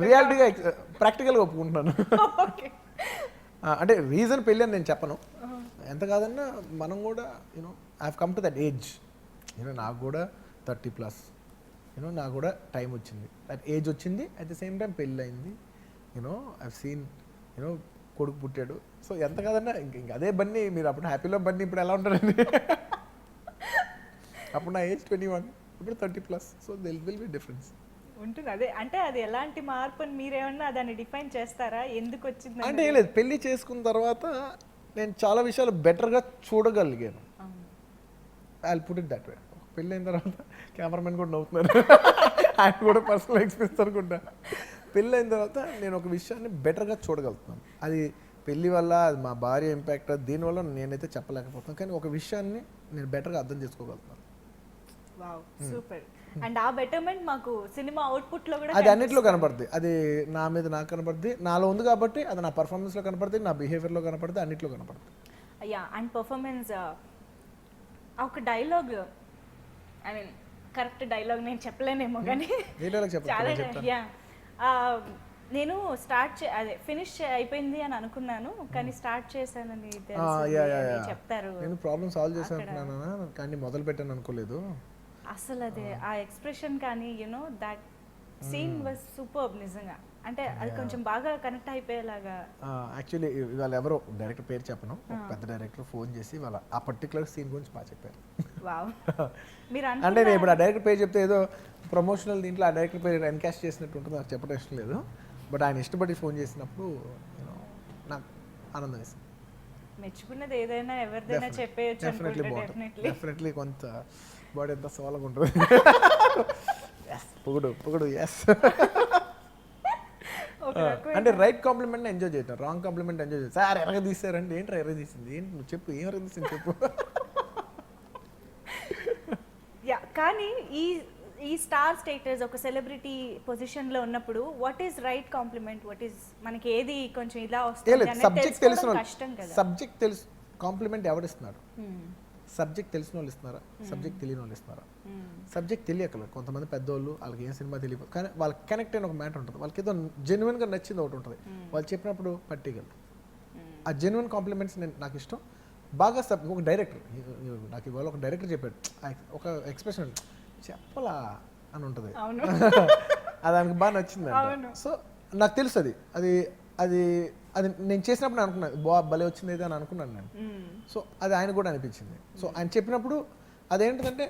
రియాలిటీగా ప్రాక్టికల్గా ఒప్పుకుంటున్నాను. అంటే రీజన్ పెళ్ళి అని నేను చెప్పను. ఎంత కాదన్నా మనం కూడా I have come to that age. నాకు కూడా 30+. నాకు కూడా టైం వచ్చింది, దట్ ఏజ్ వచ్చింది. అట్ ద సేమ్ టైం పెళ్ళి అయింది. ఐ హావ్ సీన్ కొడుకు పుట్టాడు. సో ఎంత కాదన్నా ఇంక అదే బన్నీ. మీరు అప్పుడు హ్యాపీలో బన్నీ ఇప్పుడు ఎలా ఉంటారండి? అప్పుడు నా ఏజ్ 21, ఇప్పుడు 30+. So there will be difference ఉంటుంది. అదే అంటే అది ఎలాంటి మార్పు అని మీరేమన్నా దాన్ని డిఫైన్ చేస్తారా? ఎందుకు వచ్చింది అంటే ఏం లేదు, పెళ్ళి చేసుకున్న తర్వాత నేను చాలా విషయాలు బెటర్గా చూడగలిగాను. I put it that way. పెళ్ళి అయిన తర్వాత కెమెరామెన్ కూడా నవ్వుతున్నారు, ఆయన కూడా పర్సనల్ ఎక్స్పీరియన్స్ అనుకుంటా. పెళ్ళి అయిన తర్వాత నేను ఒక విషయాన్ని బెటర్గా చూడగలుగుతున్నాను. అది పెళ్ళి వల్ల, అది మా భార్య ఇంపాక్ట్, దీనివల్ల నేనైతే చెప్పలేకపోతున్నాను. కానీ ఒక విషయాన్ని నేను బెటర్గా అర్థం చేసుకోగలుగుతున్నాను. Wow, super. అండ్ ఆ బెటర్మెంట్ మాకు సినిమా అవుట్పుట్ లో కూడా అది అన్నిట్లో కనపడుతుంది. అది నా మీద నాకు కనపడుతుంది, నాలో ఉంది కాబట్టి అది నా పర్ఫార్మెన్స్ లో కనపడుతుంది, నా బిహేవియర్ లో కనపడుతుంది, అన్నిట్లో కనపడుతుంది. అయ్యా, అండ్ పర్ఫార్మెన్స్ ఒక dialogue, I mean correct dialogue నేను చెప్పలేనేమో కానీ చాలా, నేను స్టార్ట్ ఫినిష్ అయిపోయింది అని అనుకున్నాను కానీ స్టార్ట్ చేశానని చెప్తారు. నేను ప్రాబ్లమ్ సాల్వ్ చేశాను కానీ మొదలు పెట్టాను అనుకోలేదు అసలు. అదే ఆ ఎక్స్ప్రెషన్ కానీ దట్ సీన్ వాజ్ సూపర్ నిజంగా. అంటే అది కొంచెం బాగా కనెక్ట్ అయిపోయేలాగా. యాక్చువల్లీ ఇవాళ ఎవరో డైరెక్టర్ పేరు చెప్పను, ఒక పెద్ద డైరెక్టర్ ఫోన్ చేసి వాళ్ళ ఆ పర్టికులర్ సీన్ గురించి బాగా చెప్పారు. వావ్. మీరు అంటే నేను ఇప్పుడు ఆ డైరెక్టర్ పేరు చెప్తే ఏదో ప్రమోషనల్ దీంట్లో ఆ డైరెక్టర్ పేరు ఎన్కాస్ట్ చేసినట్టు ఉంటుంది, నాకు చెప్పడం ఇష్టం లేదు. బట్ ఆయన ఇష్టపడి ఫోన్ చేసినప్పుడు నాకు ఆనందం వేసింది. మెచ్చుకున్నది ఏదైనా ఎవరిదైనా చెప్పేయచ్చు. డెఫినెట్లీ కొంత బాడీ ఎంత సోలగా ఉంటుంది. పొగుడు ఎస్. అంటే రైట్ కాంప్లిమెంట్ ఎంజాయ్ చేయటం, రాంగ్ కాంప్లిమెంట్ ఎంజాయ్ చేస్తాను. సార్ ఎరగ తీసారంటే ఏంటి ఎరగ తీసింది, ఏంటి నువ్వు చెప్పు, ఏం ఎరగ తీసింది చెప్పు. యా, కానీ ఈ స్టార్ స్టేటస్ ఒక సెలబ్రిటీ పొజిషన్లో ఉన్నప్పుడు what is right compliment, what is మనకి ఏది కొంచెం ఇలా వస్తుంది సబ్జెక్ట్ తెలిసిన కష్టం కదా. సబ్జెక్ట్ తెలుసు, కాంప్లిమెంట్ ఎవరిస్తున్నారు? సబ్జెక్ట్ తెలిసిన వాళ్ళు ఇస్తున్నారా, సబ్జెక్ట్ తెలియని వాళ్ళు ఇస్తున్నారా? సబ్జెక్ట్ తెలియకలేదు కొంతమంది పెద్దోళ్ళు, వాళ్ళకి ఏం సినిమా తెలియదు కానీ వాళ్ళకి కనెక్ట్ అయిన ఒక మ్యాటర్ ఉంటుంది, వాళ్ళకి ఏదో జెన్యున్గా నచ్చింది ఒకటి ఉంటుంది, వాళ్ళు చెప్పినప్పుడు పట్టిగలరు. ఆ జెన్యున్ కాంప్లిమెంట్స్ నాకు ఇష్టం బాగా. ఒక డైరెక్టర్ నాకు ఇవాళ ఒక డైరెక్టర్ చెప్పాడు, ఒక ఎక్స్ప్రెషన్ చెప్పలా అని ఉంటుంది, అది ఆయనకు బాగా నచ్చింది. సో నాకు తెలుసు అది నేను చేసినప్పుడు నేను అనుకున్నాను భలే వచ్చింది అయితే అని అనుకున్నాను నేను. సో అది ఆయన కూడా అనిపించింది. సో ఆయన చెప్పినప్పుడు అదేంటంటే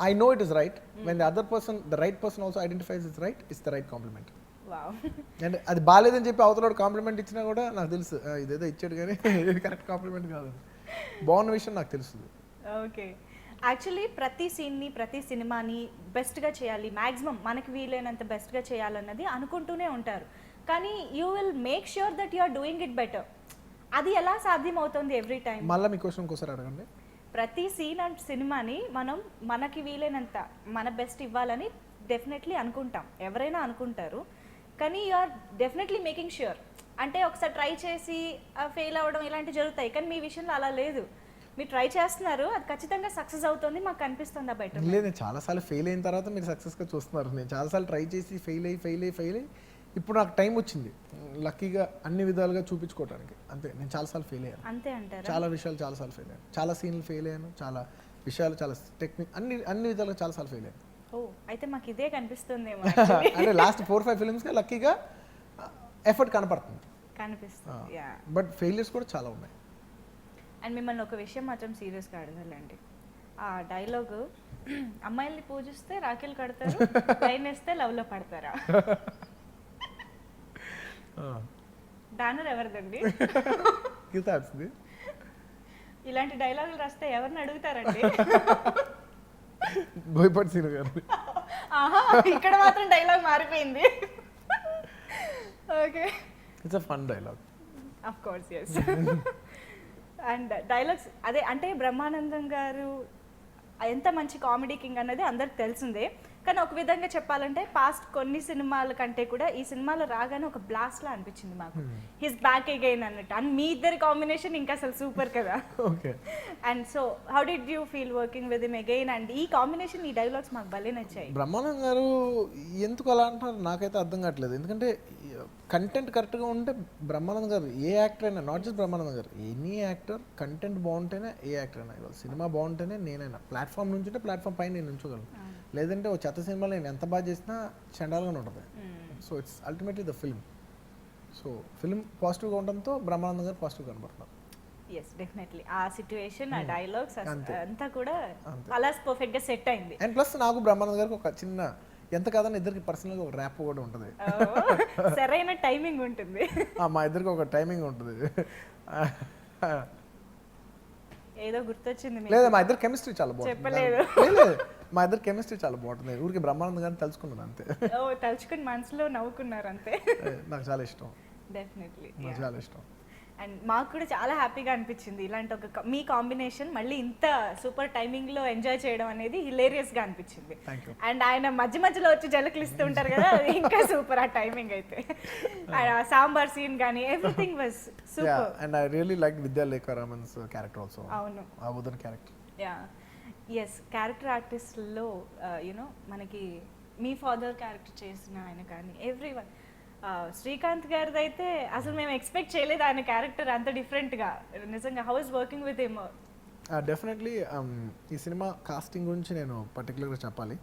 I know it is right, when the other person the right person also identifies is right, it's the right compliment. అంటే అది బాగాలేదని చెప్పి అవతల కాంప్లిమెంట్ ఇచ్చినా కూడా నాకు తెలుసు ఇదేదో ఇచ్చాడు కానీ ఇది కరెక్ట్ కాంప్లిమెంట్ కాదు, బాగున్న విషయం నాకు తెలుస్తుంది. ఓకే, యాక్చువల్లీ ప్రతి సీన్ని ప్రతి సినిమాని బెస్ట్గా చేయాలి, మ్యాక్సిమం మనకి వీలైనంత బెస్ట్గా చేయాలన్నది అనుకుంటూనే ఉంటారు. కానీ you will make sure that you are doing it better. అది ఎలా సాధ్యం అవుతుంది ఎవ్రీ టైం? మళ్ళీ మీ క్వశ్చన్ ఇంకోసారి అడగండి. ప్రతి సీన్ అండ్ సినిమాని మనకి వీలైనంత మన బెస్ట్ ఇవ్వాలని డెఫినెట్లీ అనుకుంటాం, ఎవరైనా అనుకుంటారు. కానీ you are definitely making sure. అంటే ఒకసారి ట్రై చేసి ఫెయిల్ అవ్వడం ఇలాంటివి జరుగుతాయి, కానీ మీ విషయంలో అలా లేదు. మీరు ట్రై చేస్తున్నారు, అది ఖచ్చితంగా సక్సెస్ అవుతుంది, మాకు కనిపిస్తుందా బయట? లేదు, నేను చాలాసార్లు ఫెయిల్ అయిన తర్వాత మీరు సక్సెస్గా చూస్తున్నారు. నేను చాలాసార్లు ట్రై చేసి ఫెయిల్ అయ్యి ఇప్పుడు నాకు టైం వచ్చింది లక్కీగా అన్ని విధాలుగా చూపించుకోవడానికి. అంతే, నేను చాలాసార్లు ఫెయిల్ అయ్యాను. అంతే అంటారు. చాలా విషయాలు చాలాసార్లు ఫెయిల్ అయ్యాను, చాలా సీన్లు ఫెయిల్ అయ్యాను, చాలా విషయాలు, చాలా టెక్నిక్ అన్ని విధాలుగా చాలాసార్లు ఫెయిల్ అయ్యాను. ఓ, అయితే మాకు ఇదే కనిపిస్తుంది. అంటే లాస్ట్ 4-5 ఫిల్మ్స్గా లక్కీగా ఎఫర్ట్ కనిపిస్తుంది. బట్ ఫెయిలియర్స్ కూడా చాలా ఉన్నాయి. అండ్ మిమ్మల్ని ఒక విషయం మాత్రం సీరియస్గా అడగాలండి. ఆ డైలాగ్ అమ్మాయిల్ని పూజిస్తే రాఖీలు కడతారు, లైన్ వేస్తే లవ్లో పడతారా? బ్యానర్ ఎవరిదండి? ఇలాంటి డైలాగులు రాస్తే ఎవరిని అడుగుతారండి? బోయపాటి సీను గారు. ఇక్కడ మాత్రం డైలాగ్ మారిపోయింది. Okay, it's a fun dialogue. Of course, yes. And dialogues అదే, అంటే బ్రహ్మానందం గారు ఎంత మంచి కామెడీ కింగ్ అన్నది అందరికి తెలిసిందే. కానీ ఒక విధంగా చెప్పాలంటే పాస్ట్ కొన్ని సినిమాల కంటే కూడా ఈ సినిమాలో రాగానే ఒక బ్లాస్ట్ లా అనిపించింది మాకు. హిస్ బ్యాక్ అగైన్ అన్నట్టు. అండ్ మీ ఇద్దరి కాంబినేషన్ ఇంకా అసలు సూపర్ కదా. And so how did you feel working with him again? And ఈ కాంబినేషన్, ఈ డైలాగ్స్ మాకు భలే నచ్చాయి. బ్రహ్మానందం గారు ఎందుకు అలా అంటారు నాకైతే అర్థం కావట్లేదు. ఎందుకంటే కంటెంట్ కరెక్ట్గా ఉంటే బ్రహ్మానందం గారు ఏ యాక్టర్ అయినా, నాట్ జస్ట్ బ్రహ్మానందం గారు, ఎనీ యాక్టర్ కంటెంట్ బాగుంటేనే ఏ యాక్టర్ అయినా, ఇవాళ సినిమా బాగుంటేనే నేనైనా ప్లాట్ఫామ్ నుంచి ఉంటే ప్లాట్ఫామ్ పైన నేను ఉంచగలను. లేదంటే ఓ చెత్త సినిమాలో నేను ఎంత బాగా చేసినా చండాలుగానే ఉంటుంది. So it's ultimately the film. So film పాజిటివ్గా ఉండడంతో బ్రహ్మానందం గారు పాజిటివ్ కనబడుతున్నారు. yes definitely ఆ సిట్యుయేషన్ ఆ డైలాగ్స్ అంతా కూడా అలా పర్ఫెక్ట్ గా సెట్ అయింది. అండ్ ప్లస్ నాకు బ్రహ్మానందం గారికి ఒక చిన్న ఎంత కాదని ఇద్దరికి పర్సనల్ గా ఒక ర్యాప్ కూడా ఉంటుంది. సరైన టైమింగ్ ఉంటుంది. మా ఇద్దరికి ఒక టైమింగ్ ఉంటుంది. ఏదో గుర్తొచ్చింది లేదా మా ఇద్దరు కెమిస్ట్రీ చాలా బాగుంటుంది. చెప్పలేదు. మా ఇద్దరు కెమిస్ట్రీ చాలా బాగుంటుంది. ఊరికి బ్రహ్మానందం గారిని తలుచుకున్నాను అంతే. తలుచుకుని మనసులో నవ్వుకున్నారు అంతే. నాకు చాలా ఇష్టం. డెఫినెట్లీ నాకు చాలా ఇష్టం. అండ్ మాకు కూడా చాలా హ్యాపీగా అనిపించింది ఇలాంటి ఒక మీ కాంబినేషన్ మళ్ళీ ఇంత సూపర్ టైమింగ్లో ఎంజాయ్ చేయడం అనేది హిలేరియస్గా అనిపించింది. అండ్ ఆయన మధ్య మధ్యలో వచ్చి జలకులు ఇస్తూ ఉంటారు కదా, అది ఇంకా సూపర్ ఆ టైమింగ్ అయితే. సాంబార్ సీన్ కానీ everything was super. And I really like Vidyullekha Raman's character also. అవును, ఆ ఉదర్ క్యారెక్టర్. ఎస్, క్యారెక్టర్ ఆర్టిస్ట్లో యూనో మనకి మీ ఫాదర్ క్యారెక్టర్ చేసిన ఆయన కానీ ఎవ్రీవన్, శ్రీకాంత్ గారిది అయితే అసలు మేము ఎక్స్పెక్ట్ చేయలేదు ఆయన క్యారెక్టర్ అంత డిఫరెంట్గా. నిజంగా how is working with him? Definitely ఈ సినిమా కాస్టింగ్ గురించి నేను పర్టికులర్గా చెప్పాలి.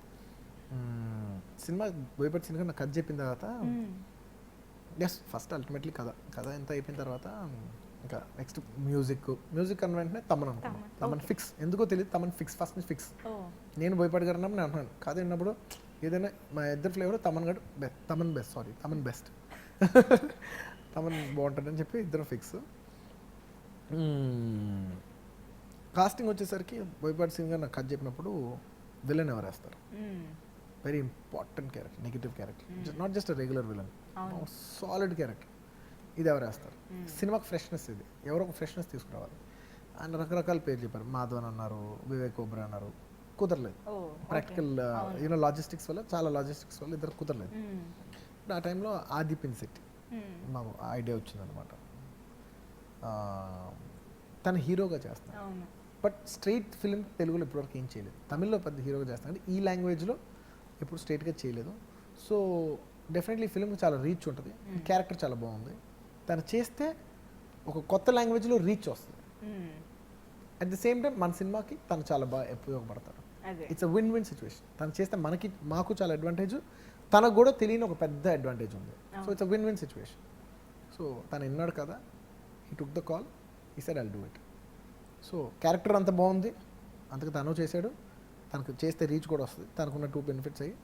సినిమా బోయపాటి సినిమా నాకు కథ చెప్పిన తర్వాత ఎస్ ఫస్ట్ అల్టిమేట్లీ కథ ఎంత అయిపోయిన తర్వాత ఇంకా నెక్స్ట్ మ్యూజిక్ అన్న వెంటనే తమన్ అనుకున్నాను. తమన్ ఫిక్స్, ఎందుకో తెలియదు, తమన్ ఫిక్స్, ఫస్ట్ నుంచి ఫిక్స్. నేను బోయపాటి గారు అన్నప్పుడు నేను అంటున్నాను కథ విన్నప్పుడు ఏదైనా మా ఇద్దరు ఫ్లేవర్ తమన్ బెస్ట్ తమన్ బాగుంటుందని చెప్పి ఇద్దరు ఫిక్స్. కాస్టింగ్ వచ్చేసరికి బోయపాటి సింగ్ గారు నాకు కథ చెప్పినప్పుడు విలన్ ఎవరు వేస్తారు, very important character, negative character, not just regular villain, solid character, ఇది ఎవరు వేస్తారు, సినిమాకి ఫ్రెష్నెస్, ఇది ఎవరో ఒక ఫ్రెష్నెస్ తీసుకురావాలి. అండ్ రకరకాల పేర్లు చెప్పారు, మాధవన్ అన్నారు, వివేక్ ఓబ్రా అన్నారు, కుదరలేదు. ప్రాక్టికల్ లాజిస్టిక్స్ వల్ల, చాలా లాజిస్టిక్స్ వల్ల ఇద్దరు కుదరలేదు. ఆ టైంలో ఆది పిన్సెట్టి మాకు ఐడియా వచ్చిందనమాట, తను హీరోగా చేస్తాను, బట్ స్ట్రైట్ ఫిల్మ్ తెలుగులో ఇప్పటివరకు ఏం చేయలేదు. తమిళ్లో పెద్ద హీరోగా చేస్తాను అంటే ఈ లాంగ్వేజ్లో ఎప్పుడు స్ట్రైట్గా చేయలేదు. సో డెఫినెట్లీ ఫిల్మ్కి చాలా రీచ్ ఉంటుంది, క్యారెక్టర్ చాలా బాగుంది, తను చేస్తే ఒక కొత్త లాంగ్వేజ్లో రీచ్ వస్తుంది. అట్ ది సేమ్ టైం మన సినిమాకి తను చాలా బాగా ఉపయోగపడతారు. It's a win win situation. తను చేస్తే మాకు చాలా అడ్వాంటేజ్, తనకు కూడా తెలియని ఒక పెద్ద అడ్వాంటేజ్ ఉంది. So it's a win win situation. So తను విన్నాడు కదా, he took the call, he said I'll do it. So character అంత బాగుంది, అంతకు తను చేశాడు, తనకు చేస్తే రీచ్ కూడా వస్తుంది, తనకున్న 2 బెనిఫిట్స్ అయ్యి.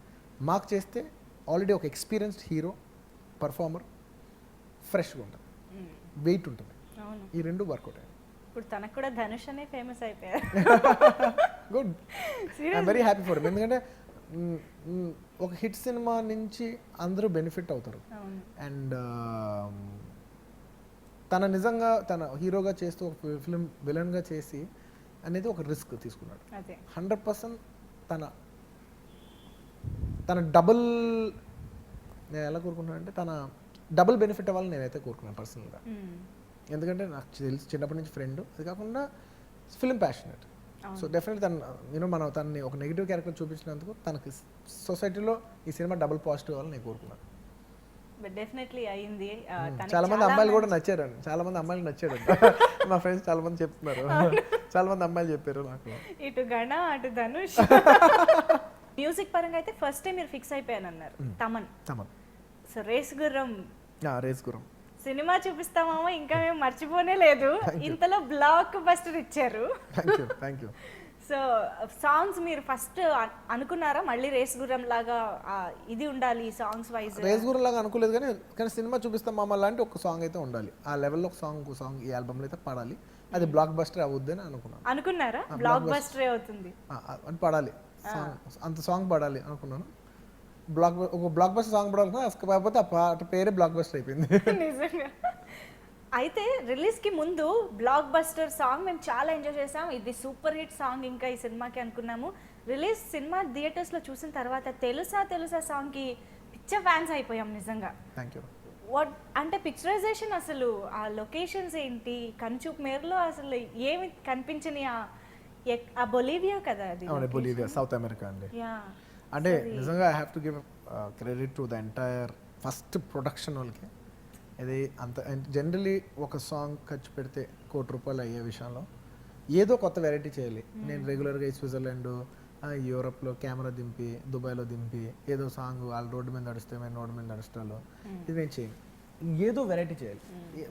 మాకు చేస్తే ఆల్రెడీ ఒక ఎక్స్పీరియన్స్డ్ హీరో, పర్ఫార్మర్, ఫ్రెష్గా ఉంటుంది, వెయిట్ ఉంటుంది, ఈ రెండు వర్కౌట్ అయ్యాయి. ఇప్పుడు తనకు కూడా ధనుష్ అనే ఫేమస్ అయిపోయారు. Good, I'm very happy for him. ఎందుకంటే ఒక హిట్ సినిమా నుంచి అందరూ బెనిఫిట్ అవుతారు. అండ్ తన నిజంగా తన హీరోగా చేస్తూ ఒక ఫిలిం విలన్గా చేసి అనేది ఒక రిస్క్ తీసుకున్నాడు. 100% తన డబుల్, నేను ఎలా కోరుకున్నాను అంటే తన డబుల్ బెనిఫిట్ అవ్వాలని నేనైతే కోరుకున్నాను పర్సనల్గా. ఎందుకంటే నాకు తెలిసి చిన్నప్పటి నుంచి ఫ్రెండ్, అది కాకుండా ఫిలిం ప్యాషనెట్. సో డెఫినెట్లీ మనం తనని ఒక నెగిటివ్ క్యారెక్టర్ చూపించినందుకు తనకి సొసైటీలో ఈ సినిమా డబుల్ పాజిటివ్ అవ్వాలని నేను కోరుకున్నాను. డెఫినెట్లీ అయింది. చాలా మంది అమ్మాయిలు కూడా నచ్చారండి, చాలా మంది అమ్మాయిలు నచ్చాడు. మా ఫ్రెండ్స్ చాలా మంది చెప్తున్నారు, చాలా మంది అమ్మాయిలు చెప్పారు నాకు. ఇటు గణ అటు ధనుష్. మ్యూజిక్ పరంగా అయితే ఫస్ట్ టైం మీరు ఫిక్స్ అయిపోయాను అన్నారు, తమన్. సో రేస్ గుర్రం సినిమా చూపిస్తామా, ఇంకా మేము మర్చిపోనే లేదు. ఇంతలో బ్లాక్ బస్టర్ ఇచ్చారు. Thank you. సో సాంగ్స్ మీరు ఫస్ట్ అనుకున్నారా మళ్ళీ రేస్ గుర్రం లాగా ఇది ఉండాలి సాంగ్స్ వైజ్? రేస్ గుర్రం లాగా అనుకోలేదు, కానీ సినిమా చూపిస్తాం మామ లాంటి ఒక సాంగ్ అయితే ఉండాలి, ఆ లెవెల్లో ఒక సాంగ్ ఈ ఆల్బమ్లో అయితే పడాలి, అది బ్లాక్ బస్టర్ అవుద్దని అనుకున్నారా? బ్లాక్ బస్టర్ అవుతుంది అని పడాలి, అంత సాంగ్ పడాలి అనుకున్నాను. ఒక బ్లాక్ బస్టర్ సాంగ్ పడాలి, కాకపోతే ఆ పాట పేరే బ్లాక్ బస్టర్ అయిపోయింది. నిజంగా. అయితే రిలీజ్కి ముందు బ్లాక్ బస్టర్ సాంగ్ మేము చాలా ఎంజాయ్ చేసాం, ఇది సూపర్ హిట్ సాంగ్ ఇంకా ఈ సినిమాకి అనుకున్నాము. రిలీజ్ సినిమా థియేటర్స్లో చూసిన తర్వాత తెలుసా సాంగ్కి పిచ్చ ఫ్యాన్స్ అయిపోయాం నిజంగా. Thank you. వాట్ అంటే పిక్చరైజేషన్, అసలు ఆ లొకేషన్స్ ఏంటి, కన్చూప్ మేరలో అసలు ఏమి కనిపించని ఆ బొలీవియా కదా అది? బొలీవియా, సౌత్ అమెరికా అండి. అంటే నిజంగా I have to give credit to the entire first production వాళ్ళకి. ఇది అంత జనరలీ ఒక సాంగ్ ఖర్చు పెడితే ₹1,00,00,000 అయ్యే విషయంలో ఏదో కొత్త వెరైటీ చేయాలి. నేను రెగ్యులర్గా ఈ స్విట్జర్లాండ్, యూరోప్లో కెమెరా దింపి, దుబాయ్లో దింపి ఏదో సాంగ్ వాళ్ళు రోడ్డు మీద నడిస్తే మేము రోడ్డు మీద నడుస్తాలో, ఇది నేను చేయను, ఏదో వెరైటీ చేయాలి.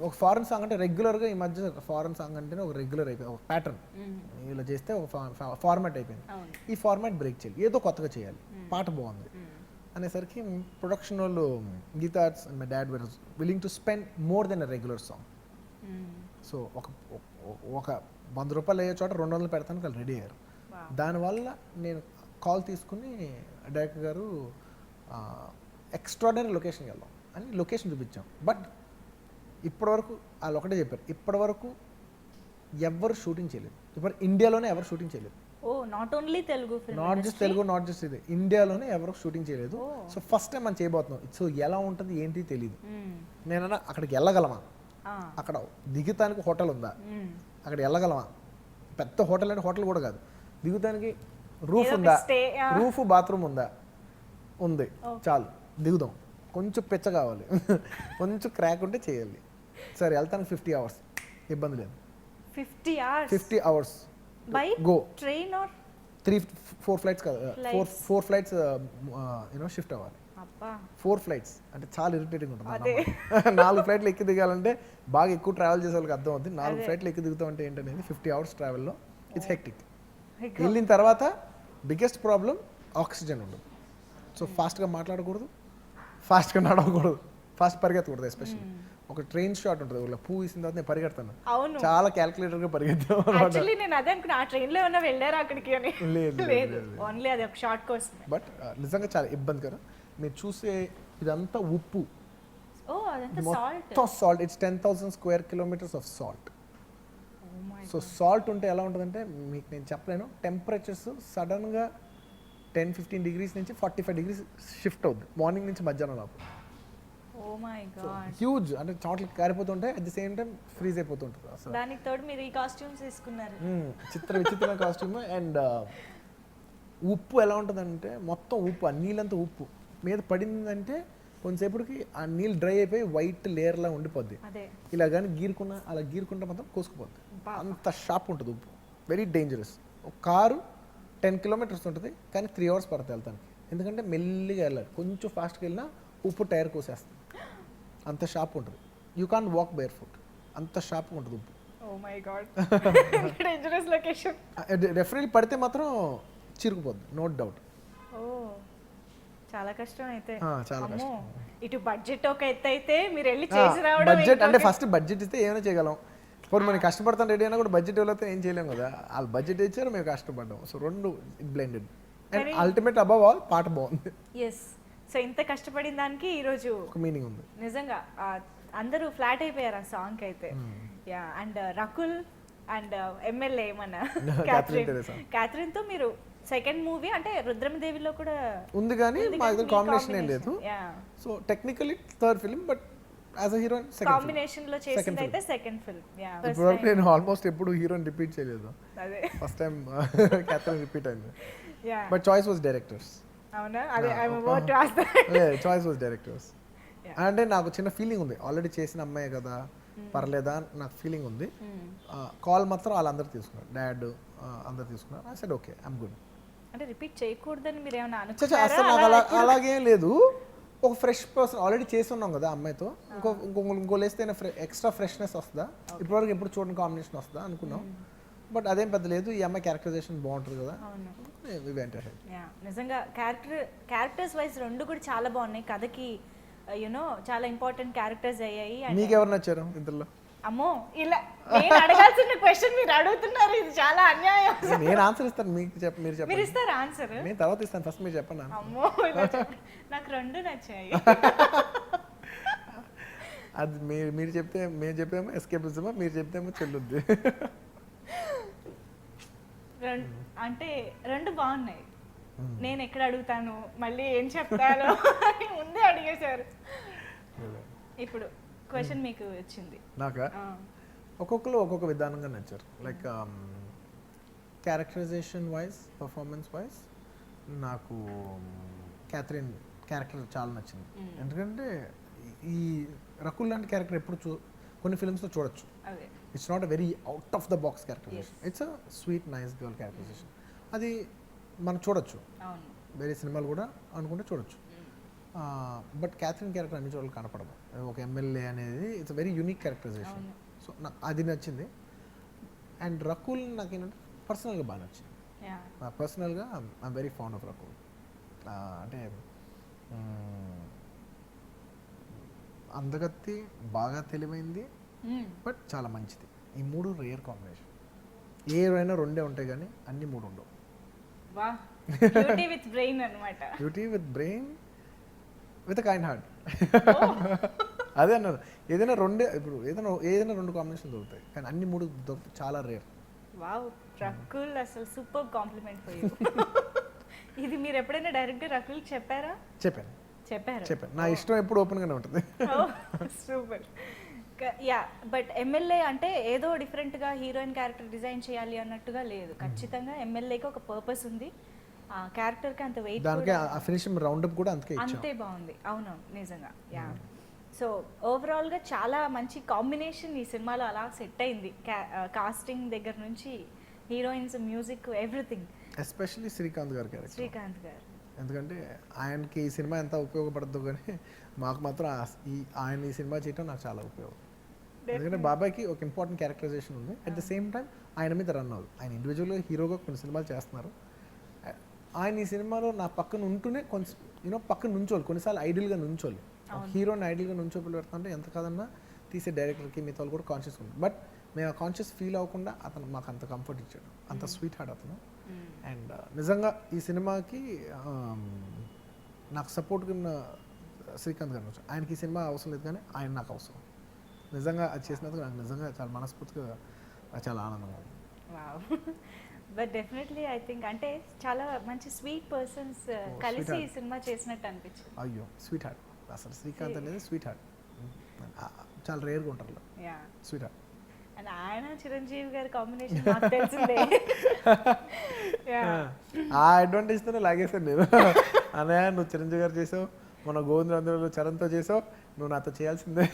ఒక ఫారెన్ సాంగ్ అంటే రెగ్యులర్గా ఈ మధ్య ఫారెన్ సాంగ్ అంటేనే ఒక రెగ్యులర్ అయిపోయింది, ఒక ప్యాటర్న్, ఇలా చేస్తే ఒక ఫార్మాట్ అయిపోయింది. ఈ ఫార్మాట్ బ్రేక్ చేయాలి, ఏదో కొత్తగా చేయాలి, పాట బాగుంది అనేసరికి ప్రొడక్షన్ వాళ్ళు Geetha Arts and my dad were willing to spend more than a regular song. So ఒక ₹100 అయ్యే చోట 200 పెడతానికి వాళ్ళు రెడీ అయ్యారు. దానివల్ల నేను కాల్ తీసుకుని డైరెక్టర్ గారు ఎక్స్ట్రాడనరీ లొకేషన్కి వెళ్దాం అని లొకేషన్ చూపించాం. బట్ ఇప్పటివరకు వాళ్ళు ఒకటే చెప్పారు, ఇప్పటివరకు ఎవరు షూటింగ్ చేయలేదు, ఇప్పుడు ఇండియాలోనే ఎవరు షూటింగ్ చేయలేదు. Not only Telugu, not just Telugu, not just ఇది, ఇండియాలోనే ఎవరు షూటింగ్ చేయలేదు. సో ఫస్ట్ టైం మనం చేయబోతున్నాం. సో ఎలా ఉంటుంది ఏంటి తెలియదు. నేనన్నా అక్కడికి వెళ్ళగలమా, అక్కడ దిగుతానికి హోటల్ ఉందా, అక్కడ వెళ్ళగలమా, పెద్ద హోటల్ అంటే హోటల్ కూడా కాదు, దిగుతానికి రూఫ్ ఉందా, రూఫ్ బాత్రూమ్ ఉందా, ఉంది, చాలు దిగుదాం. కొంచెం పెచ్చ కావాలి, కొంచెం క్రాక్ ఉంటే చేయాలి. సరే వెళ్తానికి 50 hours, ఇబ్బంది లేదు. 50 hours 50 hours by go train or 4 flights కాదు ఫోర్ ఫ్లైట్స్ యూనో షిఫ్ట్ అవ్వాలి. అబ్బా 4 ఫ్లైట్స్ అంటే చాలా ఇరిటేటింగ్ ఉంటుంది అదే. 4 ఫ్లైట్లు ఎక్కి దిగాలంటే బాగా ఎక్కువ ట్రావెల్ చేసే వాళ్ళకి అర్థం అవుతుంది. 4 ఫ్లైట్లు ఎక్కి దిగుతాం అంటే ఏంటనేది 50 అవర్స్ ట్రావెల్లో ఇట్స్ హెక్టిక్. వెళ్ళిన తర్వాత బిగ్గెస్ట్ ప్రాబ్లం ఆక్సిజన్ ఉండదు. సో ఫాస్ట్గా మాట్లాడకూడదు, ఫాస్ట్గా నడవకూడదు, ఫాస్ట్ పరిగెత్తకూడదు. ఎస్పెషల్లీ ఒక ట్రైన్ షాట్ ఉంటుంది, వాళ్ళ పువ్వు ఇసిన తర్వాత నేను పరిగెడతాను, అవును. చాలా క్యాల్కులేటర్గా పరిగెత్తాం. యాక్చువల్లీ నేను అదే అనుకున్నా, ఆ ట్రైన్ లో ఏమన్నా వెళ్ళారా అక్కడికి అని. లేదు లేదు, ఓన్లీ అది ఒక షార్ట్ కోసం. బట్ నిజంగా చాలా ఇబ్బందికరం. మీరు చూసే ఇదంతా ఉప్పు, ఓ అదంతా సాల్ట్. మొత్తం salt. It's 10,000 square kilometres of salt. So salt ఉంటే ఎలా ఉంటుందంటే మీకు నేను చెప్పలేను. టెంపరేచర్స్ సడన్గా 10-15 డిగ్రీస్ నుంచి 45 డిగ్రీస్ షిఫ్ట్ అవుద్ది మార్నింగ్ నుంచి మధ్యాహ్నం లోపు. ఓ మై గాడ్. హ్యూజ్, అంటే చోట్ల కారిపోతుంటాయి, at the same time freeze అయిపోతుంటుంది అసలు. దానికి తోడు మీరు ఈ కాస్ట్యూమ్స్ తీసుకున్నారు. విచిత్రమైన కాస్ట్యూమ్. అండ్ ఉప్పు ఎలా ఉంటుందంటే మొత్తం ఉప్పు, ఆ నీళ్ళంతా ఉప్పు మీద పడిందంటే కొంతసేపటికి ఆ నీళ్ళు డ్రై అయిపోయి వైట్ లేయర్లా ఉండిపోద్ది. అదే ఇలా కానీ అలా గీరుకుంటే మాత్రం కోసుకుపోద్ది. అంత షార్ప్ ఉంటుంది ఉప్పు, వెరీ డేంజరస్. ఒక కారు 10 కిలోమీటర్స్ ఉంటుంది కానీ 3 అవర్స్ పడుతుంది వెళ్తానికి. ఎందుకంటే మెల్లిగా వెళ్ళాలి, కొంచెం ఫాస్ట్గా వెళ్ళినా ఉప్పు టైర్ కోసేస్తుంది. అంత షార్ప్ ఉంటుంది. You can't walk bare foot, అంత షార్ప్గా ఉంటుంది ఉప్పు. Oh my god, dangerous location. Definitely పడితే మాత్రం చిరుగుపోద్ది, నో డౌట్. ఓ చాలా కష్టం అయితే. చాలా అమ్మో, కష్టం. ఇటు బడ్జెట్ ఒక ఎత్తు అయితే మీరు వెళ్ళి చేసి రావడం. బడ్జెట్ అంటే ఫస్ట్ బడ్జెట్ ఇస్తే ఏమైనా చేయగలం. ఇప్పుడు మనం కష్టపడతాం రెడీ అయినా కూడా బడ్జెట్ ఇవ్వలేకపోతే ఏం చేయలేం కదా. వాళ్ళు బడ్జెట్ ఇచ్చారు, మేము కష్టపడ్డాం. సో రెండు blended. And ultimate above all పాట బాగుంది. ఎస్. సో ఇంత కష్టపడిన దానికి ఈరోజు ఒక మీనింగ్ ఉంది నిజంగా. అందరూ ఫ్లాట్ అయిపోయారు ఆ సాంగ్ అయితే. Yeah. And Rakul and MLA మన క్యాథరిన్ తో మీరు సెకండ్ మూవీ అంటే రుద్రమదేవిలో కూడా ఉంది కానీ మా దగ్గర కాంబినేషన్ ఏం లేదు. So technically third film, but as a heroine combination లో చేసింది అయితే సెకండ్ ఫిల్మ్. యా. ఇప్పుడు నేను ఆల్మోస్ట్ ఎప్పుడు హీరోయిన్ రిపీట్ చేయలేదు. అదే ఫస్ట్ టైం క్యాథరిన్ రిపీట్ అయింది. Yeah. But choice was directors. అవునా? అదే I am about to ask that. Choice was directors. అంటే నాకు చిన్న ఫీలింగ్ ఉంది, ఆల్రెడీ చేసిన అమ్మాయి కదా పర్లేదా నాకు ఫీలింగ్ ఉంది. కాల్ మాత్రం వాళ్ళందరూ తీసుకున్నారు, డాడ్ అందరు తీసుకున్నారు. I said okay I'm good. అంటే రిపీట్ చేయకూడదని మీరు ఏమైనా అసలు నాకు అలాగేం లేదు. ఒక ఫ్రెష్ పర్సన్ ఆల్రెడీ చేసి ఉన్నాం కదా అమ్మాయితో, ఇంకో లేస్తే ఎక్స్ట్రా ఫ్రెష్నెస్ వస్తుందా, ఇప్పటివరకు ఎప్పుడు చూడని కాంబినేషన్ వస్తుందా అనుకున్నాం. బట్ అదేం పెద్ద లేదు, ఈ అమ్మాయి క్యారెక్టరైజేషన్ బాగుంటుంది కదా. నిజంగా క్యారెక్టర్స్ వైజ్ రెండు కూడా చాలా బాగున్నాయి. కథకి యునో చాలా ఇంపార్టెంట్ క్యారెక్టర్స్ అయ్యాయి. మీకు ఎవరు నచ్చారు ఇందులో? అమ్మో, ఇలా నేను అడగాల్సిన క్వశ్చన్ మీరు అడుగుతున్నారు, ఇది చాలా అన్యాయం. నేను ఆన్సర్ ఇస్తాను, మీరు చెప్పండి. మీరు ఇస్తారా ఆన్సర్? నేను తర్వాత ఇస్తాను, ఫస్ట్ మీరు చెప్పండి. అమ్మో, నాకు రెండు నచ్చాయి. అది మీరు చెప్తే మేము చెప్పేమో ఎస్కేపిజమా, మీరు చెప్తేమో చెల్లుద్ది. అంటే రెండు బాగున్నాయి. నేను ఎక్కడ అడుగుతాను మళ్ళీ ఏం చెప్తాను అని ముందే అడిగేశారు. ఇప్పుడు క్వశ్చన్ మీకు వచ్చింది. నాకా? ఒక్కొక్కరు ఒక్కొక్క విధానంగా నచ్చారు. Like characterisation wise, performance wise నాకు క్యాథరిన్ క్యారెక్టర్ చాలా నచ్చింది. ఎందుకంటే ఈ రకుల్ లాంటి క్యారెక్టర్ ఎప్పుడు కొన్ని ఫిల్మ్స్లో చూడొచ్చు. It's not a very out of the box characterisation, it's a sweet nice girl characterisation. అది మనం చూడొచ్చు, వేరే సినిమాలు కూడా అనుకుంటే చూడొచ్చు. బట్ క్యాథరిన్ క్యారెక్టర్ అన్ని చోట్ల కనపడదు. ఒక ఎమ్మెల్యే అనేది it's very unique characterisation. So నాకు అది నచ్చింది. అండ్ రకుల్ నాకు ఏంటంటే పర్సనల్గా బాగా నచ్చింది. పర్సనల్గా I'm very fond of Rakul. అంటే అందగత్తి, బాగా తెలివైంది, బట్ చాలా మంచిది. ఈ మూడు రేర్ కాంబినేషన్. ఏవైనా రెండే ఉంటాయి కానీ అన్ని మూడు ఉండవు. బ్యూటీ విత్ బ్రెయిన్ అన్నమాట. Beauty with brain with kind heart. అదే అన్నారు, ఏదైనా రెండే, ఇప్పుడు ఏదైనా రెండు కాంబినేషన్ దొరుకుతాయి కానీ అన్ని మూడు చాలా రేర్. వావ్, రకుల్ అసలు సూపర్ కాంప్లిమెంట్ ఫర్ యు. ఇది మీరు ఎప్పుడైనా డైరెక్ట్ రకుల్ చెప్పారా? చెప్పారు. నా ఇష్టం ఎప్పుడు ఓపెన్ గానే ఉంటుంది. సూపర్. యా. బట్ ఎమ్మెల్యే అంటే ఏదో డిఫరెంట్ గా హీరోయిన్ క్యారెక్టర్ డిజైన్ చేయాలి అన్నట్టుగా లేదు. ఖచ్చితంగా ఎమ్మెల్యేకి ఒక పర్పస్ ఉంది. ఆ క్యారెక్టర్ కి అంత వెయిట్, దానికి ఆ ఫినిషింగ్ రౌండ్ అప్ కూడా అంతే బాగుంది. అవును, నిజంగా. యా. సో ఓవరాల్ గా చాలా మంచి కాంబినేషన్ ఈ సినిమాలో అలా సెట్ అయింది. కాస్టింగ్ దగ్గర నుంచి heroines, music, everything. Especially Srikanth గారి క్యారెక్టర్. శ్రీకాంత్ గారు. ఎందుకంటే ఆయనకి ఈ సినిమా ఎంత ఉపయోగపడద్దు కానీ మాకు మాత్రం ఆయన ఈ సినిమా చేయటం నాకు చాలా ఉపయోగం. ఎందుకంటే బాబాయ్కి ఒక ఇంపార్టెంట్ క్యారెక్టరైజేషన్ ఉంది. అట్ ద సేమ్ టైం ఆయన మీద రన్ అవ్వదు. ఆయన ఇండివిజువల్గా హీరోగా కొన్ని సినిమాలు చేస్తున్నారు. ఆయన ఈ సినిమాలో నా పక్కన ఉంటూనే కొంచెం పక్కన నుంచోవాలి, కొన్నిసార్లు ఐడియల్గా నుంచోవాలి. హీరోని ఐడియల్గా నుంచోపలు పెడుతుంటే ఎంత కాదన్నా తీసే డైరెక్టర్కి మిగతా వాళ్ళు కూడా కాన్షియస్ ఉంటుంది. బట్ మేము ఆ కాన్షియస్ ఫీల్ అవ్వకుండా అతను మాకు అంత కంఫర్ట్ ఇచ్చాడు, అంత స్వీట్ హార్ట్ అతను. అండ్ నిజంగా ఈ సినిమాకి నాకు సపోర్ట్గా ఉన్న శ్రీకాంత్ గారు, ఆయనకి ఈ సినిమా అవసరం లేదు కానీ ఆయన నాకు అవసరం. నిజంగా అది చేసినందుకు నాకు నిజంగా చాలా మనస్ఫూర్తిగా చాలా ఆనందంగా ఉంది. బట్ డెఫినెట్లీ ఐ థింక్ అంటే చాలా మంచి స్వీట్ పర్సన్స్ కలిసి ఈ సినిమా చేసినట్టు అనిపించింది. అయ్యో స్వీట్ హార్ట్, అసలు శ్రీకాంత్ అనేది స్వీట్ హార్ట్, చాలా రేర్గా ఉంటారు స్వీట్ హార్ట్. అండ్ ఆయన చిరంజీవి గారి కాంబినేషన్ నాకు తెలిసిందే. ఆ అడ్వాంటేజ్తోనే లాగేశాను నేను. అన్నయ్య నువ్వు చిరంజీవి గారు చేసావు, మన గోవిందరాజులో చరణ్తో చేసావు, నువ్వు నాతో చేయాల్సిందే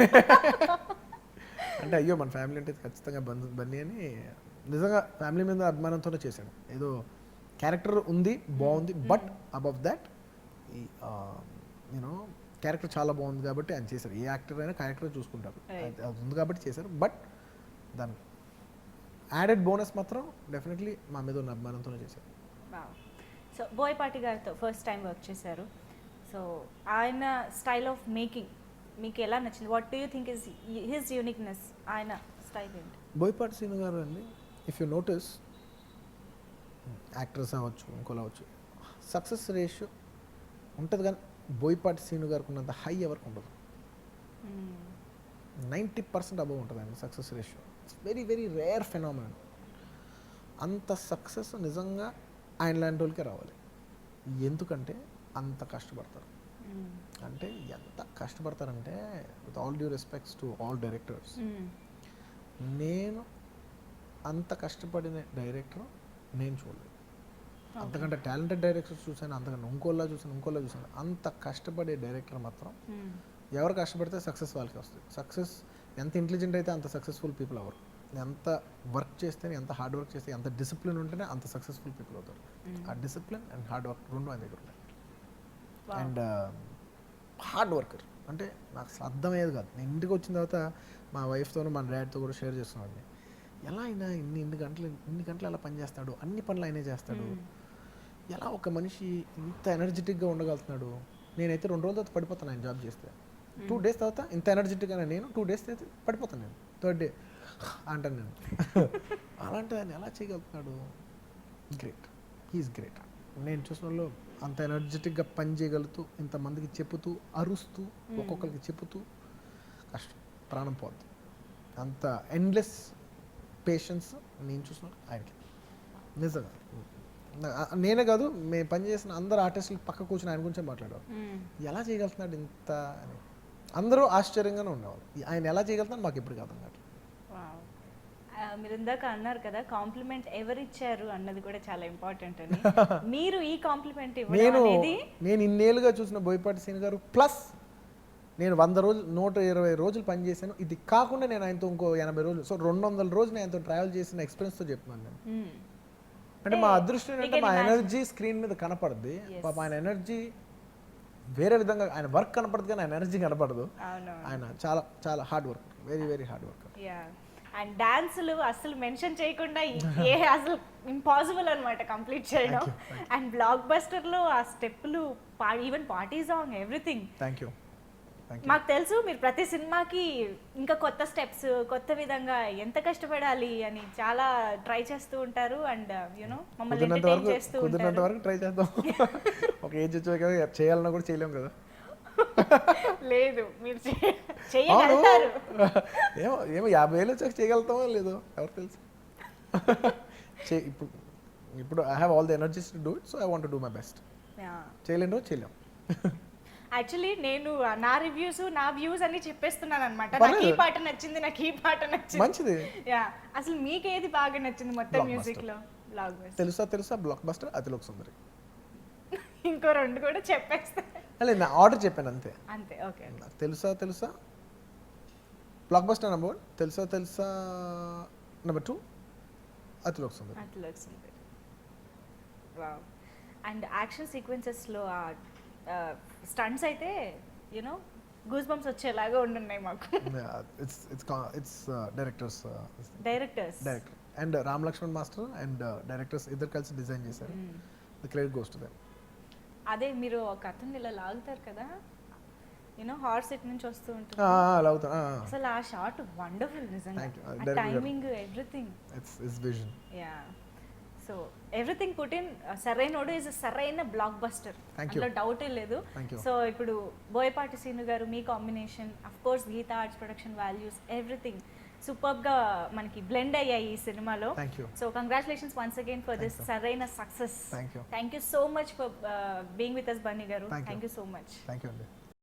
అంటే అయ్యో మన ఫ్యామిలీ అంటే ఖచ్చితంగా బన్నీ అని నిజంగా ఫ్యామిలీ మీద అభిమానంతోనే చేశాను. ఏదో క్యారెక్టర్ ఉంది బాగుంది, బట్ అబవ్ దాట్ ఈ నేను క్యారెక్టర్ చాలా బాగుంది కాబట్టి ఆయన చేశారు. ఏ యాక్టర్ అయినా క్యారెక్టర్ చూసుకుంటారు, అది ఉంది కాబట్టి చేశారు. బట్ దాని యాడెడ్ బోనస్ మాత్రం డెఫినెట్లీ మా మీద ఉన్న అభిమానంతోనే చేశారు. సో బోయపాటి గారితో ఫస్ట్ టైం వర్క్ చేశారు. సో ఆయన స్టైల్ ఆఫ్ మేకింగ్ మీకు ఎలా నచ్చింది? What do you think is his uniqueness? ఆయన స్టైల్ ఏంటి? బోయపాటి శ్రీను గారు అండి, ఇఫ్ యూ నోటీస్ యాక్టర్స్ అవ్వచ్చు ఇంకోలా అవ్వచ్చు, సక్సెస్ రేషియో ఉంటుంది కానీ బోయపాటి శ్రీను గారికి ఉన్నంత హై ఎవరికి ఉండదు. 90% అబవ్ ఉంటుంది ఆయన success ratio. It's very very rare phenomenon. అంత సక్సెస్ నిజంగా ఆయన లాంటి వాళ్ళకే రావాలి. ఎందుకంటే అంత కష్టపడతారు. అంటే ఎంత కష్టపడతారంటే with all due respects to all directors, నేను అంత కష్టపడిన డైరెక్టర్ నేను చూడలేదు. అంతకంటే టాలెంటెడ్ డైరెక్టర్స్ చూసాను, అంతకంటే ఇంకోలా చూసాను. అంత కష్టపడే డైరెక్టర్ మాత్రం ఎవరు కష్టపడితే సక్సెస్ వాళ్ళకి వస్తుంది. సక్సెస్ ఎంత ఇంటెలిజెంట్ అయితే అంత సక్సెస్ఫుల్ పీపుల్ అవ్వరు. ఎంత వర్క్ చేస్తేనే, ఎంత హార్డ్ వర్క్ చేస్తే, ఎంత డిసిప్లిన్ ఉంటేనే అంత సక్సెస్ఫుల్ పీపుల్ అవుతారు. ఆ డిసిప్లిన్ అండ్ హార్డ్ వర్క్ రెండు ఆయన దగ్గర ఉన్నాయి. అండ్ హార్డ్ వర్కర్ అంటే నాకు అసలు అర్థమయ్యేది కాదు. నేను ఇంటికి వచ్చిన తర్వాత మా వైఫ్తోనూ మా డాడ్తో కూడా షేర్ చేస్తున్నాను, ఎలా అయినా ఇన్ని గంటలు ఎలా పని చేస్తాడు, అన్ని పనులు ఆయనే చేస్తాడు, ఎలా ఒక మనిషి ఇంత ఎనర్జెటిక్గా ఉండగలుగుతున్నాడు. నేనైతే 2 రోజుల తర్వాత పడిపోతాను ఆయన జాబ్ చేస్తే. 2 days తర్వాత ఇంత ఎనర్జెటిక్గా నేను 2 days అయితే పడిపోతాను. నేను 3rd day అంటాను నేను. అలాంటి ఆయన ఎలా చేయగలుగుతున్నాడు? Great, he's great. నేను చూసిన వాళ్ళు అంత ఎనర్జెటిక్గా పని చేయగలుగుతూ, ఇంతమందికి చెప్పుతూ, అరుస్తూ, ఒక్కొక్కరికి చెప్పుతూ కష్టం, ప్రాణం పోద్ది. అంత ఎండ్లెస్ పేషెన్స్ నేను చూసిన ఆయనకి నిజంగా. నేనే కాదు, మేము పనిచేసిన అందరు ఆర్టిస్టులు పక్క కూర్చొని ఆయన గురించే మాట్లాడారు. ఎలా చేయగలుగుతున్నాడు ఇంత అని అందరూ ఆశ్చర్యంగానే ఉండేవాళ్ళు. ఆయన ఎలా చేయగలుగుతున్నాడు మాకు ఎప్పుడు అర్థం కాదు. మీరు ఇందాక అన్నారు కదా కాంప్లిమెంట్ ఎవరిచ్చారు అన్నది కూడా చాలా ఇంపార్టెంట్ అని. మీరు ఈ కాంప్లిమెంట్ నేను ఇన్నేళ్ళుగా చూసిన బోయపాటి శ్రీను గారు ప్లస్ నేను 100 రోజులు 120 రోజులు పనిచేశాను. ఇది కాకుండా నేను ఆయనతో ఇంకో 80 రోజులు, సో 200 రోజులు నేను ఆయనతో ట్రావెల్ చేసిన ఎక్స్పీరియన్స్తో చెప్తున్నాను నేను. అంటే మా అదృష్టం ఏంటంటే మా ఎనర్జీ స్క్రీన్ మీద కనపడుద్ది. పాప ఆయన ఎనర్జీ వేరే విధంగా, ఆయన వర్క్ కనపడదు కానీ ఆయన ఎనర్జీ కనపడదు. ఆయన చాలా చాలా hard work, very very hard work. And డాన్సులు అసలు మెన్షన్ చేయకుండా అసలు ఇంపాసిబుల్ అనమాట కంప్లీట్ చేయడం. అండ్ బ్లాక్ బస్టర్లో ఆ స్టెప్పులు, even party song, everything. Thank you. మాకు తెలుసు మీరు ప్రతి సినిమాకి ఇంకా కొత్త స్టెప్స్, కొత్త విధంగా ఎంత కష్టపడాలి అని చాలా ట్రై చేస్తూ ఉంటారు. అండ్ యూనో మమ్మల్ని ఎంటర్టైన్ చేస్తూ ఉంటారు. కుదిరినంత వరకు ట్రై చేద్దాం. ఒక ఏజ్ వచ్చాక చేయాలన్నా కూడా చేయలేం కదా. లేదు మీరు చేయగలుగుతారు. ఏమో 50 ఏళ్ళు వచ్చాక చేయగలుగుతామో లేదో ఎవరు తెలుసు. ఇప్పుడు I have all the energies to do it, so I want to do my best. చేయలేను రోజు చేయలేం. యాక్చువల్లీ నేను నా రివ్యూస్, నా వ్యూస్ అన్ని చెప్పేస్తున్నాను అనమాట. నాకు ఈ పాట నచ్చింది, నాకు ఈ పాట నచ్చింది. మంచిది. యా, అసలు మీకు ఏది బాగా నచ్చింది మొత్తం మ్యూజిక్ లో? Block buster. తెలుసా బ్లాక్ బస్టర్, అతిలోక సుందరి. ఇంకో 2 కూడా చెప్పేస్తా. నా ఆర్డర్ చెప్పాను అంతే. ఓకే. తెలుసా బ్లాక్ బస్టర్ నెంబర్ 1, తెలుసా number 2, Athiloka Sundari. And action సీక్వెన్సెస్లో ఆ స్టంట్స్ అయితే యూనో గూస్ బంప్స్ వచ్చేలాగా ఉండున్నాయి మాకు. It's director Hmm. And Ram Lakshman master and directors ఇద్దరు కలిసి డిజైన్ చేశారు. The credit goes to them. అదే మీరు ఒక అతను ఇలా లాగుతారు కదా, యూనో హార్స్ ఇట్ నుంచి వస్తూ ఉంటుంది, అలా అవుతా. అసలు ఆ షాట్ వండర్ఫుల్ నిజంగా. Thank you. ఆ Director గారు. Timing everything. It's vision. Yeah so everything put in. Sarrainodu is సరైన బ్లాక్ బస్టర్, Thank you. అందులో డౌటే లేదు. Thank you. సో ఇప్పుడు బోయపాటి సీను గారు మీ combination, of course Geetha Arts production values everything సూపర్గా మనకి బ్లెండ్ అయ్యాయి ఈ సినిమాలో. Thank you. So congratulations once again for this సరైన success. Thank you. Thank you so much for being with us Bunny garu. Thank you. Thank you so much. Thank you అండి.